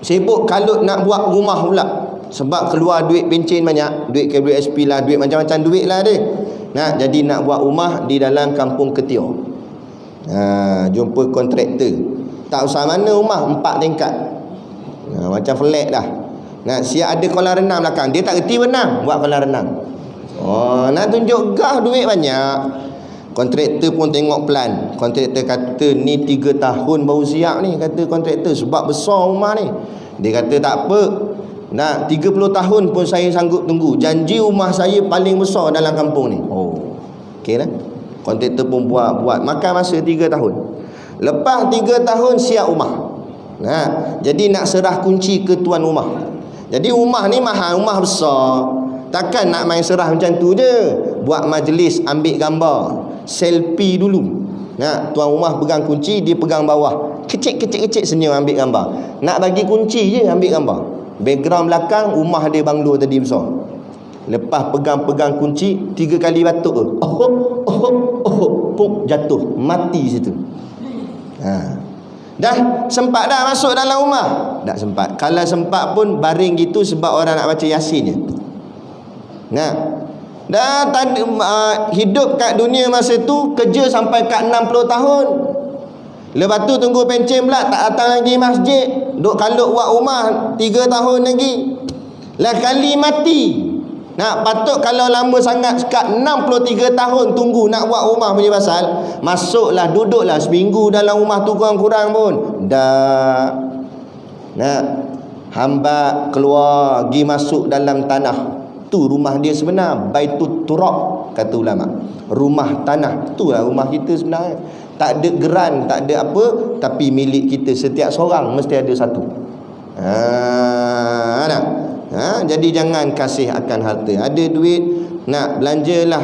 sibuk kalut nak buat rumah pula. Sebab keluar duit pencen banyak, duit KWSP lah, duit macam-macam duit lah dia. Jadi nak buat rumah di dalam kampung Ketior. Jumpa kontraktor. Tak usah mana rumah, 4 tingkat. Macam flat dah. Siap ada kolam renang belakang. Dia tak reti renang, buat kolam renang. Nak tunjuk gah duit banyak. Kontraktor pun tengok plan. Kontraktor kata ni 3 tahun baru siap ni, kata kontraktor, sebab besar rumah ni. Dia kata tak apa, 30 tahun pun saya sanggup tunggu. Janji rumah saya paling besar dalam kampung ni. Okey lah. Kontraktor pun buat makan masa 3 tahun. Lepas 3 tahun siap rumah. Jadi nak serah kunci ke tuan rumah. Jadi rumah ni mahal, rumah besar. Takkan nak main serah macam tu je. Buat majlis, ambil gambar, selfie dulu. Tuan rumah pegang kunci, dia pegang bawah. Kecil-kecil senyum ambil gambar. Nak bagi kunci je ambil gambar. Background belakang rumah dia banglo tadi besar. Lepas pegang-pegang kunci 3 kali batuk. Puk jatuh, mati situ. Dah sempat dah masuk dalam rumah? Tak sempat. Kalau sempat pun baring gitu sebab orang nak baca Yasin je. Dah hidup kat dunia masa tu kerja sampai kat 60 tahun. Lepas tu tunggu pencen pula, tak datang lagi masjid. Duk kalut buat rumah 3 tahun lagi. Lah kali mati. Patut kalau lama sangat kat 63 tahun tunggu nak buat rumah punya pasal, masuklah, duduklah seminggu dalam rumah tu kurang-kurang pun. Dah. Hamba keluar, pergi masuk dalam tanah. Tu rumah dia sebenar, Baitut Turab kata ulama. Rumah tanah, itulah rumah kita sebenarnya. Tak ada geran, tak ada apa, tapi milik kita setiap seorang mesti ada satu. Jadi jangan kasih akan harta. Ada duit nak belanjalah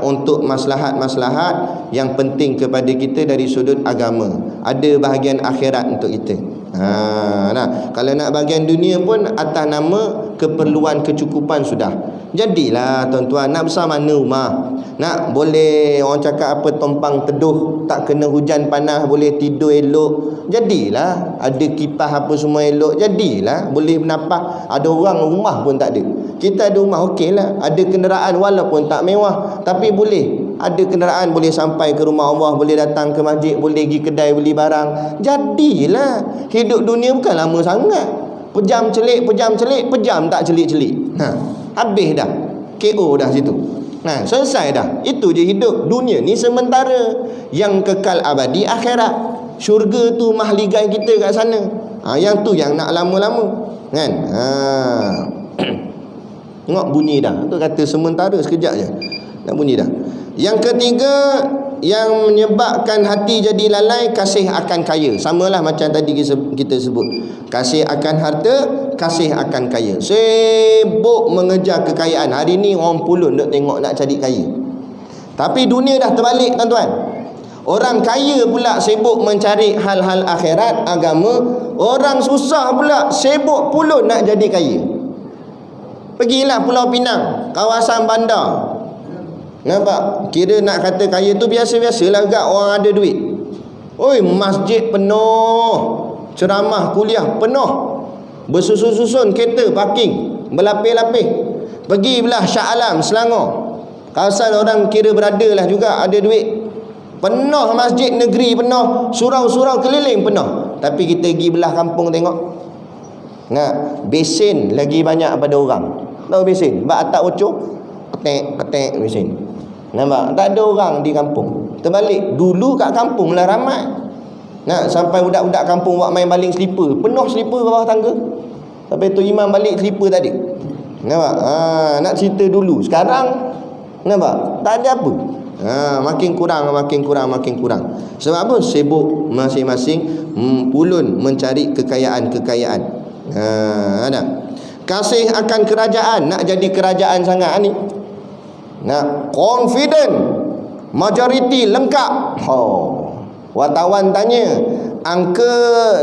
untuk maslahat-maslahat yang penting kepada kita dari sudut agama. Ada bahagian akhirat untuk kita. Kalau nak bahagian dunia pun atas nama keperluan kecukupan sudah. Jadilah tuan-tuan, nak besar mana rumah? Nak boleh orang cakap apa, tumpang teduh, tak kena hujan panas, boleh tidur elok. Jadilah ada kipas apa semua elok. Jadilah boleh bernafas. Ada orang rumah pun tak ada. Kita ada rumah okeylah, ada kenderaan walaupun tak mewah, tapi boleh. Ada kenderaan boleh sampai ke rumah Allah, boleh datang ke masjid, boleh pergi kedai beli barang. Jadilah hidup dunia bukan lama sangat. Pejam celik, pejam tak celik-celik. Habis dah. KO dah situ. Selesai dah. Itu je hidup. Dunia ni sementara. Yang kekal abadi akhirat. Syurga tu mahligai kita kat sana. Yang tu yang nak lama-lama. Kan? Tengok bunyi dah. Tu kata sementara sekejap je. Nak bunyi dah. Yang ketiga, yang menyebabkan hati jadi lalai, kasih akan kaya. Samalah macam tadi kita sebut. Kasih akan harta, kasih akan kaya. Sibuk mengejar kekayaan. Hari ni orang pulun duk tengok nak cari kaya. Tapi dunia dah terbalik tuan-tuan. Orang kaya pula sibuk mencari hal-hal akhirat, agama. Orang susah pula sibuk pulun nak jadi kaya. Pergilah Pulau Pinang, kawasan bandar. Nampak? Kira nak kata kaya tu biasa-biasalah agak orang ada duit. Oi, masjid penuh, ceramah kuliah penuh, bersusun-susun kereta parking, berlapis-lapis. Pergi belah Shah Alam, Selangor, kawasan orang kira berada lah juga, ada duit. Penuh masjid negeri, penuh surau-surau keliling penuh. Tapi kita pergi belah kampung tengok, besin lagi banyak pada orang. Tahu besin? Sebab atap ucuk, ketek besin. Nampak? Tak ada orang di kampung. Terbalik. Dulu kat kampung lah ramai. Sampai budak-budak kampung buat main baling selipar. Penuh selipar bawah tangga. Sampai tu imam balik selipar tadi. Nampak? Nak cerita dulu. Sekarang nampak? Tak ada apa. Makin kurang. Sebab apa? Sibuk masing-masing pulun mencari kekayaan. Ada. Kasih akan kerajaan. Nak jadi kerajaan sangat ni. Nak confident, majoriti lengkap. Wartawan tanya, angka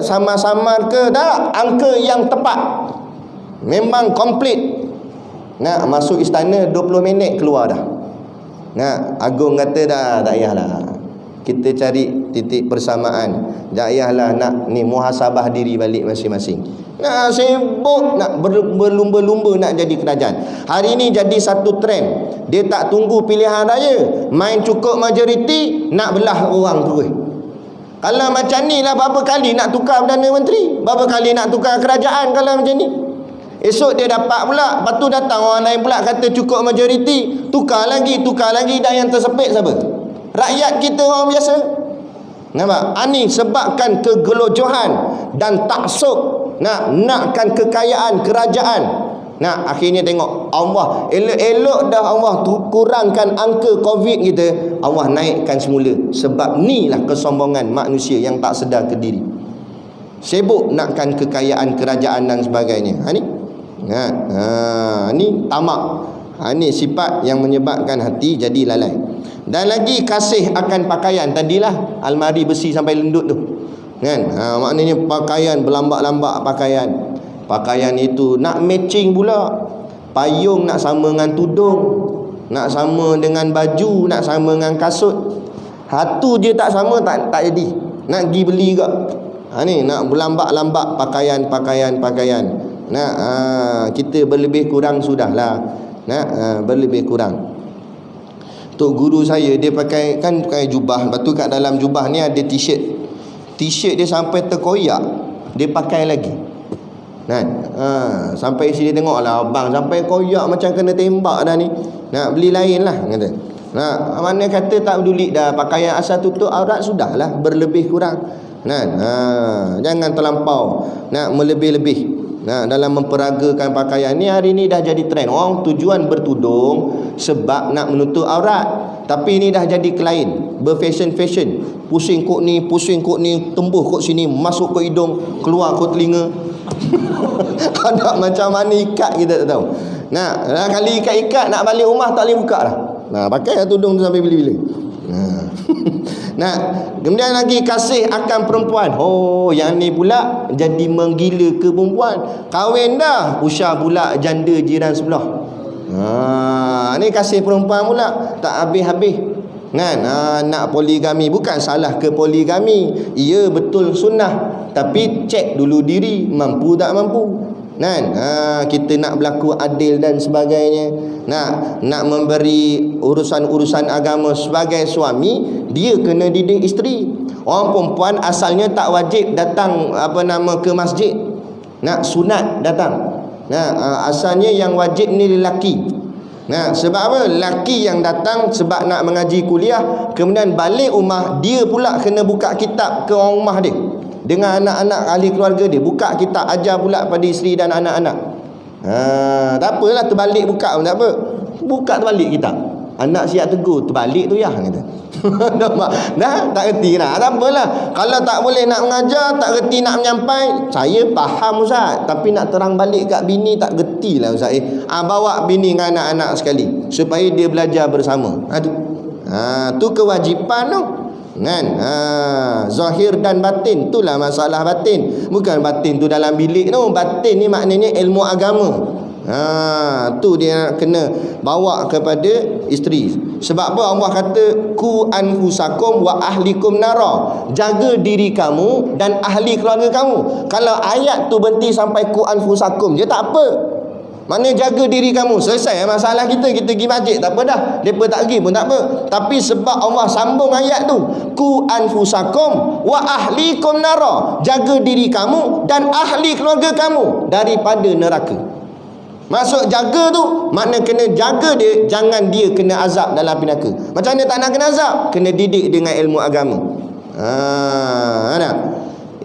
samar-samar ke? Tak, angka yang tepat. Memang komplit. Nak masuk istana 20 minit keluar dah. Agung kata dah, tak payahlah. Kita cari titik persamaan. Tak payahlah nak ni muhasabah diri balik masing-masing. Sibuk nak berlumba-lumba nak jadi kerajaan. Hari ni jadi satu trend. Dia tak tunggu pilihan raya, main cukup majoriti, nak belah orang terus. Kalau macam ni lah, berapa kali nak tukar Perdana Menteri, berapa kali nak tukar kerajaan kalau macam ni. Esok dia dapat pula, lepas tu datang orang lain pula kata cukup majoriti, tukar lagi, dah yang tersepit siapa? Rakyat kita, orang biasa. Nampak? Ini sebabkan kegelojohan dan taksub, nakkan kekayaan kerajaan. Akhirnya tengok Allah elok-elok dah Allah kurangkan angka COVID kita, Allah naikkan semula. Sebab inilah kesombongan manusia yang tak sedar ke diri. Sibuk nakkan kekayaan kerajaan dan sebagainya. Ni Kan? Ni tamak. Ni sifat yang menyebabkan hati jadi lalai. Dan lagi kasih akan pakaian. Tadilah almari besi sampai lendut tu. Kan? Maknanya pakaian berlambak-lambak pakaian. Pakaian itu nak matching pula. Payung nak sama dengan tudung, nak sama dengan baju, nak sama dengan kasut. Hatu je tak sama, tak jadi. Nak pergi beli ke. Ni nak berlambak-lambak pakaian. Nak kita berlebih kurang sudahlah. Nak berlebih kurang. Tok guru saya dia pakai jubah. Lepas tu kat dalam jubah ni ada t-shirt. T-shirt dia sampai terkoyak, dia pakai lagi. Kan? Sampai isi dia tengok lah, abang sampai koyak macam kena tembak dah ni. Nak beli lain lah kata. Mana kata tak peduli dah, pakaian asal tutup aurat sudahlah, berlebih kurang. Kan? Jangan terlampau nak melebih-lebih. Dalam memperagakan pakaian ni, hari ni dah jadi trend. Orang tujuan bertudung sebab nak menutup aurat, tapi ni dah jadi kelain, berfashion-fashion. Pusing kot ni, tembus kot sini, masuk ke hidung, keluar kot telinga. Ada macam mana ikat kita tak tahu. Kali ikat-ikat nak balik rumah tak boleh buka dah. Pakai tudung tu sampai bila-bila. Kemudian lagi kasih akan perempuan. Yang ni pula jadi menggila ke perempuan. Kahwin dah, usah pula janda jiran sebelah. Ni kasih perempuan pula tak habis-habis. Kan? Nak poligami, bukan salah ke poligami. Ya betul sunnah, tapi cek dulu diri, mampu tak mampu. Kan? Kita nak berlaku adil dan sebagainya. Nak memberi urusan-urusan agama sebagai suami, dia kena didik isteri. Orang perempuan asalnya tak wajib datang ke masjid. Sunat datang. Asalnya yang wajib ni lelaki. Sebab apa? Lelaki yang datang sebab nak mengaji kuliah, kemudian balik rumah dia pula kena buka kitab ke orang rumah dia dengan anak-anak ahli keluarga dia, buka kitab ajar pula pada isteri dan anak-anak. Tak apalah terbalik buka pun tak apa. Buka terbalik kitab. Anak siap tegur, terbalik tu ya kata. Tak reti lah. Tak apalah. Kalau tak boleh nak mengajar, tak reti nak menyampai, saya faham Ustaz, tapi nak terang balik kat bini tak reti lah Ustaz. Bawa bini dengan anak-anak sekali supaya dia belajar bersama. Tu kewajipan tu. Kan? Zahir dan batin, itulah masalah batin. Bukan batin tu dalam bilik tu. Batin ni maknanya ilmu agama. Tu dia kena bawa kepada isteri. Sebab apa Allah kata ku anfusakum wa ahlikum nara, jaga diri kamu dan ahli keluarga kamu. Kalau ayat tu berhenti sampai ku anfusakum je tak apa, maknanya jaga diri kamu, selesai masalah kita. Kita pergi masjid tak apa dah, mereka tak pergi pun tak apa. Tapi sebab Allah sambung ayat tu, ku anfusakum wa ahlikum nara, jaga diri kamu dan ahli keluarga kamu daripada neraka. Masuk jaga tu makna kena jaga dia, jangan dia kena azab dalam api neraka. Macam mana tak nak kena azab? Kena didik dengan ilmu agama.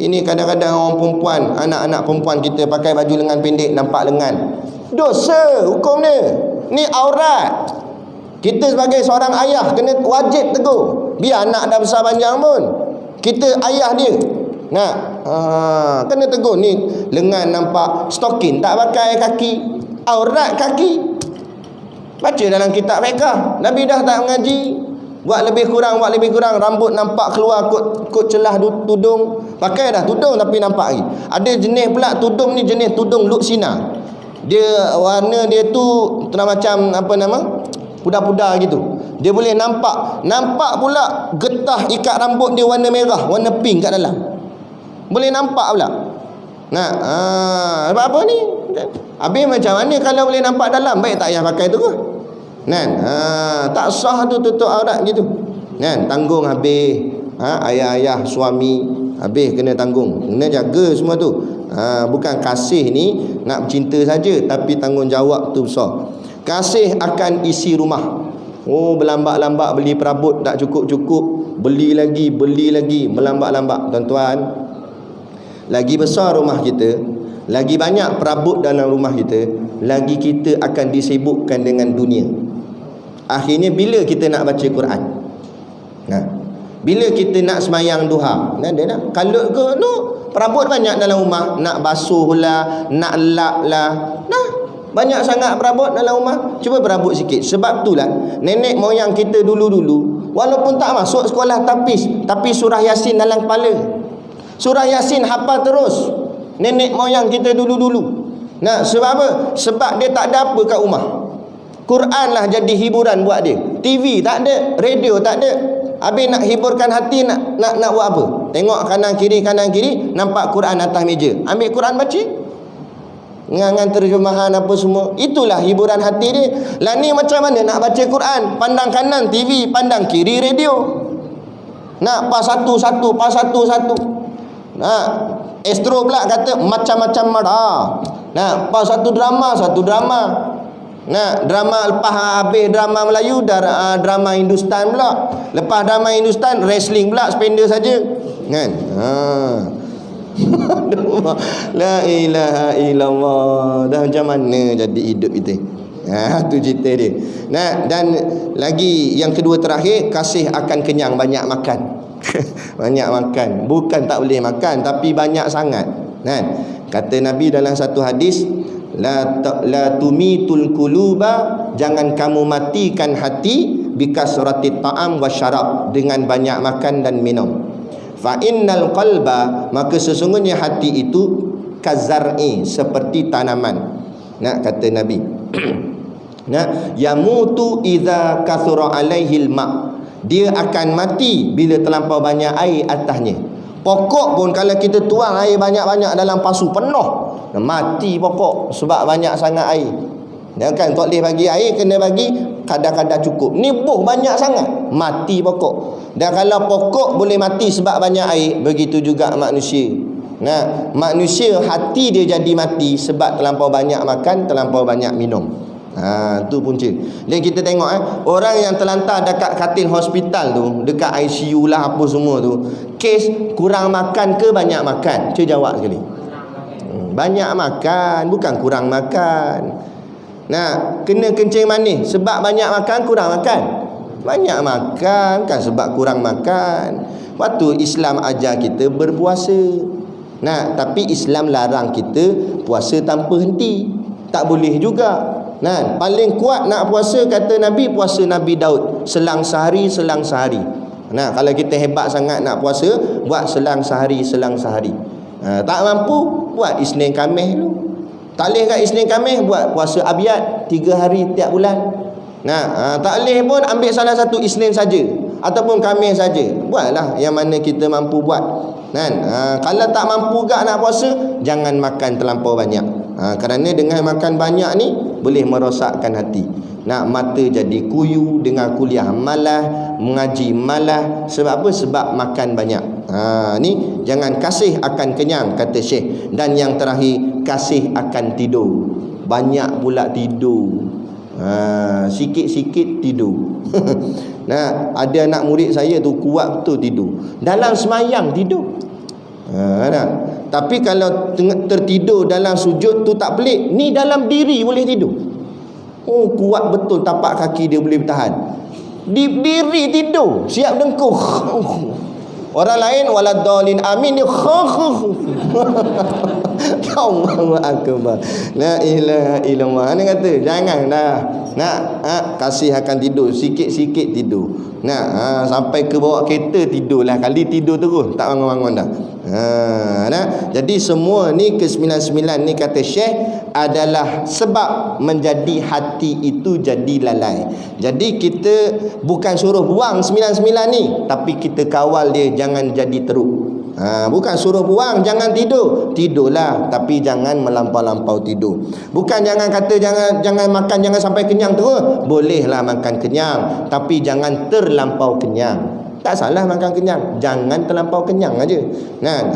Ini kadang-kadang orang perempuan, anak-anak perempuan kita pakai baju lengan pendek, nampak lengan. Dosa hukum dia. Ni aurat. Kita sebagai seorang ayah kena wajib tegur. Biar anak dah besar panjang pun, kita ayah dia. Kena tegur. Ni lengan nampak, stokin tak pakai kaki, aurat kaki. Baca dalam kitab fiqh, Nabi dah tak mengaji, buat lebih kurang, rambut nampak keluar kot celah tudung. Pakai dah tudung tapi nampak lagi. Ada jenis pula tudung ni, jenis tudung luksina. Dia warna dia tu macam pudar-pudar gitu. Dia boleh nampak pula getah ikat rambut dia warna merah, warna pink kat dalam. Boleh nampak pula. Sebab apa ni? Habis macam mana kalau boleh nampak dalam? Baik tak payah pakai tu ke? Tak sah tu tutup aurat gitu. Tanggung habis. Ayah-ayah, suami habis kena tanggung. Kena jaga semua tu. Bukan kasih ni nak cinta saja, tapi tanggungjawab tu besar. Kasih akan isi rumah. Berlambak-lambak beli perabot tak cukup-cukup, beli lagi, berlambak-lambak. Tuan-tuan, lagi besar rumah kita, lagi banyak perabot dalam rumah kita, lagi kita akan disibukkan dengan dunia. Akhirnya bila kita nak baca Quran? Bila kita nak semayang duha, ada dah. Kalau ke no, perabot banyak dalam rumah, nak basuh lah, nak lap lah. Nah, banyak sangat perabot dalam rumah. Cuba berabot sikit. Sebab itulah nenek moyang kita dulu-dulu walaupun tak masuk sekolah tapis, tapi surah Yasin dalam kepala. Surah Yasin hafal terus. Nenek moyang kita dulu-dulu. Nah, sebab apa? Sebab dia tak ada apa kat rumah. Quran lah jadi hiburan buat dia. TV tak ada, radio tak ada. Habis nak hiburkan hati, nak buat apa? Tengok kanan kiri, nampak Quran atas meja, ambil Quran baca. Dengan terjemahan apa semua. Itulah hiburan hati dia. Lah ni macam mana nak baca Quran? Pandang kanan TV, pandang kiri radio. Nak pas satu. Nah, Astro pula kata macam-macam marah. Nah, pas satu drama. Nah, drama lepas habis drama Melayu, drama Hindustan pula. Lepas drama Hindustan, wrestling pula, spender saja. Kan? La ilaha illallah. Dah macam mana jadi hidup kita? Tu cerita dia. Nah, dan lagi yang kedua terakhir, kasih akan kenyang, banyak makan. Banyak makan. Bukan tak boleh makan, tapi banyak sangat. Kan? Kata Nabi dalam satu hadis, la tumitul quluba, jangan kamu matikan hati bikasratit ta'am wasyarab, dengan banyak makan dan minum. Fa innal qalba, maka sesungguhnya hati itu kazar'i, seperti tanaman. Nak kata Nabi. Nah, yamutu idza kathura alaihil ma, dia akan mati bila terlampau banyak air atasnya. Pokok pun kalau kita tuang air banyak-banyak dalam pasu penuh, mati pokok sebab banyak sangat air. Ya kan, tak boleh bagi air, kena bagi kadar-kadar cukup. Ni buh banyak sangat, mati pokok. Dan kalau pokok boleh mati sebab banyak air, begitu juga manusia. Nah, manusia hati dia jadi mati sebab terlampau banyak makan, terlampau banyak minum. Tu punca. Dan kita tengok orang yang terlantar dekat katil hospital tu, dekat ICU lah apa semua tu, kes kurang makan ke banyak makan? Cuba jawab sekali. Banyak makan, bukan kurang makan. Nah, kena kencing manis sebab banyak makan, kurang makan? Banyak makan, kan sebab kurang makan. Waktu Islam ajar kita berpuasa. Nah, tapi Islam larang kita puasa tanpa henti. Tak boleh juga. Nah, paling kuat nak puasa, kata Nabi, puasa Nabi Daud, selang sehari. Nah, kalau kita hebat sangat nak puasa, buat selang sehari. Tak mampu, buat Isnin Khamis dulu. Tak boleh kat Isnin Khamis, buat puasa abiyat 3 hari tiap bulan. Nah, tak boleh pun ambil salah satu Isnin saja ataupun Khamis saja. Buatlah yang mana kita mampu buat. Kan? Kalau tak mampu gak nak puasa, jangan makan terlampau banyak. Kerana dengan makan banyak ni boleh merosakkan hati. Nak mata jadi kuyu, dengan kuliah malas, mengaji malas. Sebab apa? Sebab makan banyak. Ni jangan kasih akan kenyang, kata Syekh. Dan yang terakhir, kasih akan tidur. Banyak pula tidur. Sikit-sikit tidur. Nah, ada anak murid saya tu kuat betul tidur. Dalam semayang tidur. Tapi kalau tertidur dalam sujud tu tak pelik. Ni dalam diri boleh tidur. Kuat betul, tapak kaki dia boleh bertahan. Diri tidur, siap dengkuh. Orang lain waladhalin amin, dia Allahu akbar. La ilaha illallah. Ana kata jangan dah. Nak kasih akan tidur, sikit-sikit tidur. Nak sampai ke bawah kereta tidurlah, kali tidur terus, tak bangun-bangun dah. Jadi semua ni ke-99 ni, kata Syekh, adalah sebab menjadi hati itu jadi lalai. Jadi kita bukan suruh buang 99 ni, tapi kita kawal dia jangan jadi teruk. Bukan suruh buang, jangan tidur. Tidurlah, tapi jangan melampau-lampau tidur. Bukan jangan kata jangan makan, jangan sampai kenyang terus. Bolehlah makan kenyang, tapi jangan terlampau kenyang. Tak salah makan kenyang, jangan terlampau kenyang aja. Kan?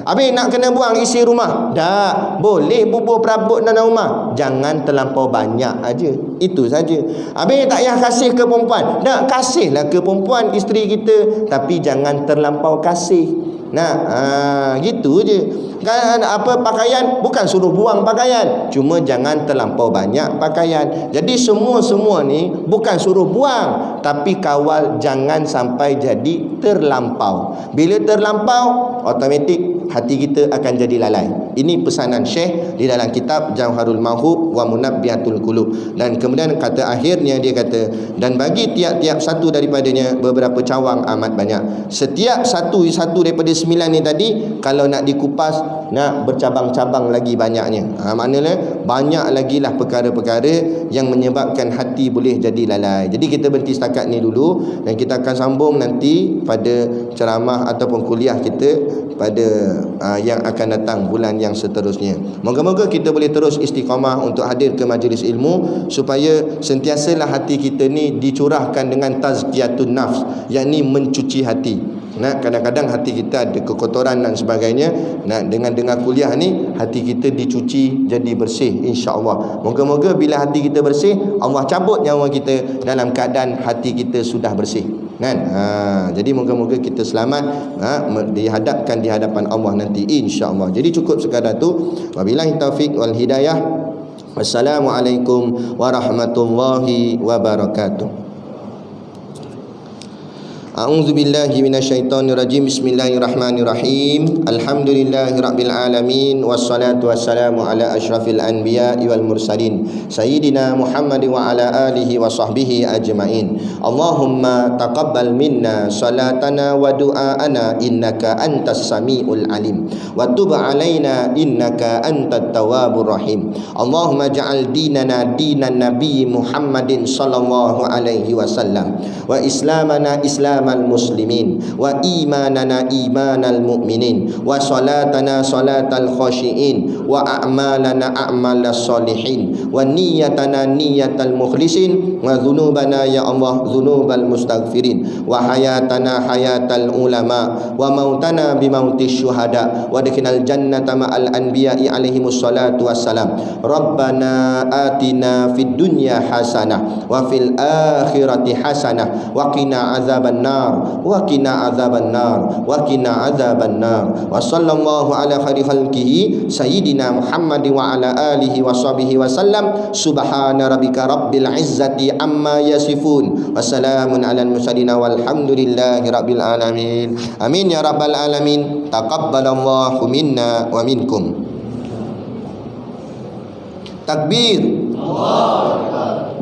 Habis nak kena buang isi rumah, tak boleh bubur perabot dalam rumah, jangan terlampau banyak aja. Itu saja. Habis tak payah kasih ke perempuan, nak kasihlah ke perempuan, isteri kita, tapi jangan terlampau kasih. Nah, gitu je. Kan apa pakaian bukan suruh buang pakaian, cuma jangan terlampau banyak pakaian. Jadi semua ni bukan suruh buang, tapi kawal jangan sampai jadi terlampau. Bila terlampau, automatik hati kita akan jadi lalai. Ini pesanan Syekh di dalam kitab Jawharul Mawhub wa Munabbihatul Qulub. Dan kemudian kata akhirnya dia kata, dan bagi tiap-tiap satu daripadanya beberapa cawang amat banyak. Setiap satu daripada 9 ni tadi, kalau nak dikupas, nak bercabang-cabang lagi banyaknya. Maknanya banyak lagi lah perkara-perkara yang menyebabkan hati boleh jadi lalai. Jadi kita berhenti setakat ni dulu, dan kita akan sambung nanti pada ceramah ataupun kuliah kita pada yang akan datang bulan yang seterusnya. Moga-moga kita boleh terus istiqamah untuk hadir ke majlis ilmu, supaya sentiasalah hati kita ni dicurahkan dengan tazkiyatun nafs, yakni mencuci hati. Kadang-kadang hati kita ada kekotoran dan sebagainya. Dengan dengar kuliah ni, hati kita dicuci jadi bersih, insya-Allah. Moga-moga bila hati kita bersih, Allah cabut nyawa kita dalam keadaan hati kita sudah bersih. Jadi moga-moga kita selamat dihadapkan di hadapan Allah nanti, insya-Allah. Jadi cukup sekadar tu. Wabillahi taufik wal hidayah. Wassalamualaikum warahmatullahi wabarakatuh. A'udzu billahi minasyaitonir rajim. Bismillahirrahmanirrahim. Alhamdulillahirabbil alamin, wassalatu wassalamu ala asyrafil anbiya'i wal mursalin sayyidina Muhammad wa ala alihi wa sahbihi ajmain. Allahumma taqabbal minna salatana wa du'aana innaka antas samiul alim, wa tub alaina innaka antat tawwabur rahim. Allahumma ja'al dinana dinan nabiy Muhammadin sallallahu alaihi wasallam, wa islamana islam muslimin, wa imanana imanal mu'minin, wa salatana salatal khashiin, wa a'malana a'malas solihin, wa niyatana niyatal mukhlisin, wa dhunubana ya Allah dhunubal mustaghfirin, wa hayatana hayatal ulama, wa mautana bimautis syuhada, wa adkhilnal jannata ma'al anbiya'i alaihimus salatu wassalam. Rabbana atina fid dunya hasanah wa fil akhirati hasanah wa qina azaban nar wa qina azaban nar wa qina azaban nar. Wa sallallahu ala khairi khalqihi sayyidina Muhammad wa ala alihi wa sahbihi wa sallam. Subhana rabbika rabbil izzati amma yasifun, wa salamun alal mursalin walhamdulillahi rabbil alamin. Amin ya rabbal alamin. Taqabbalallahu minna wa minkum. Takbir. Allahu akbar.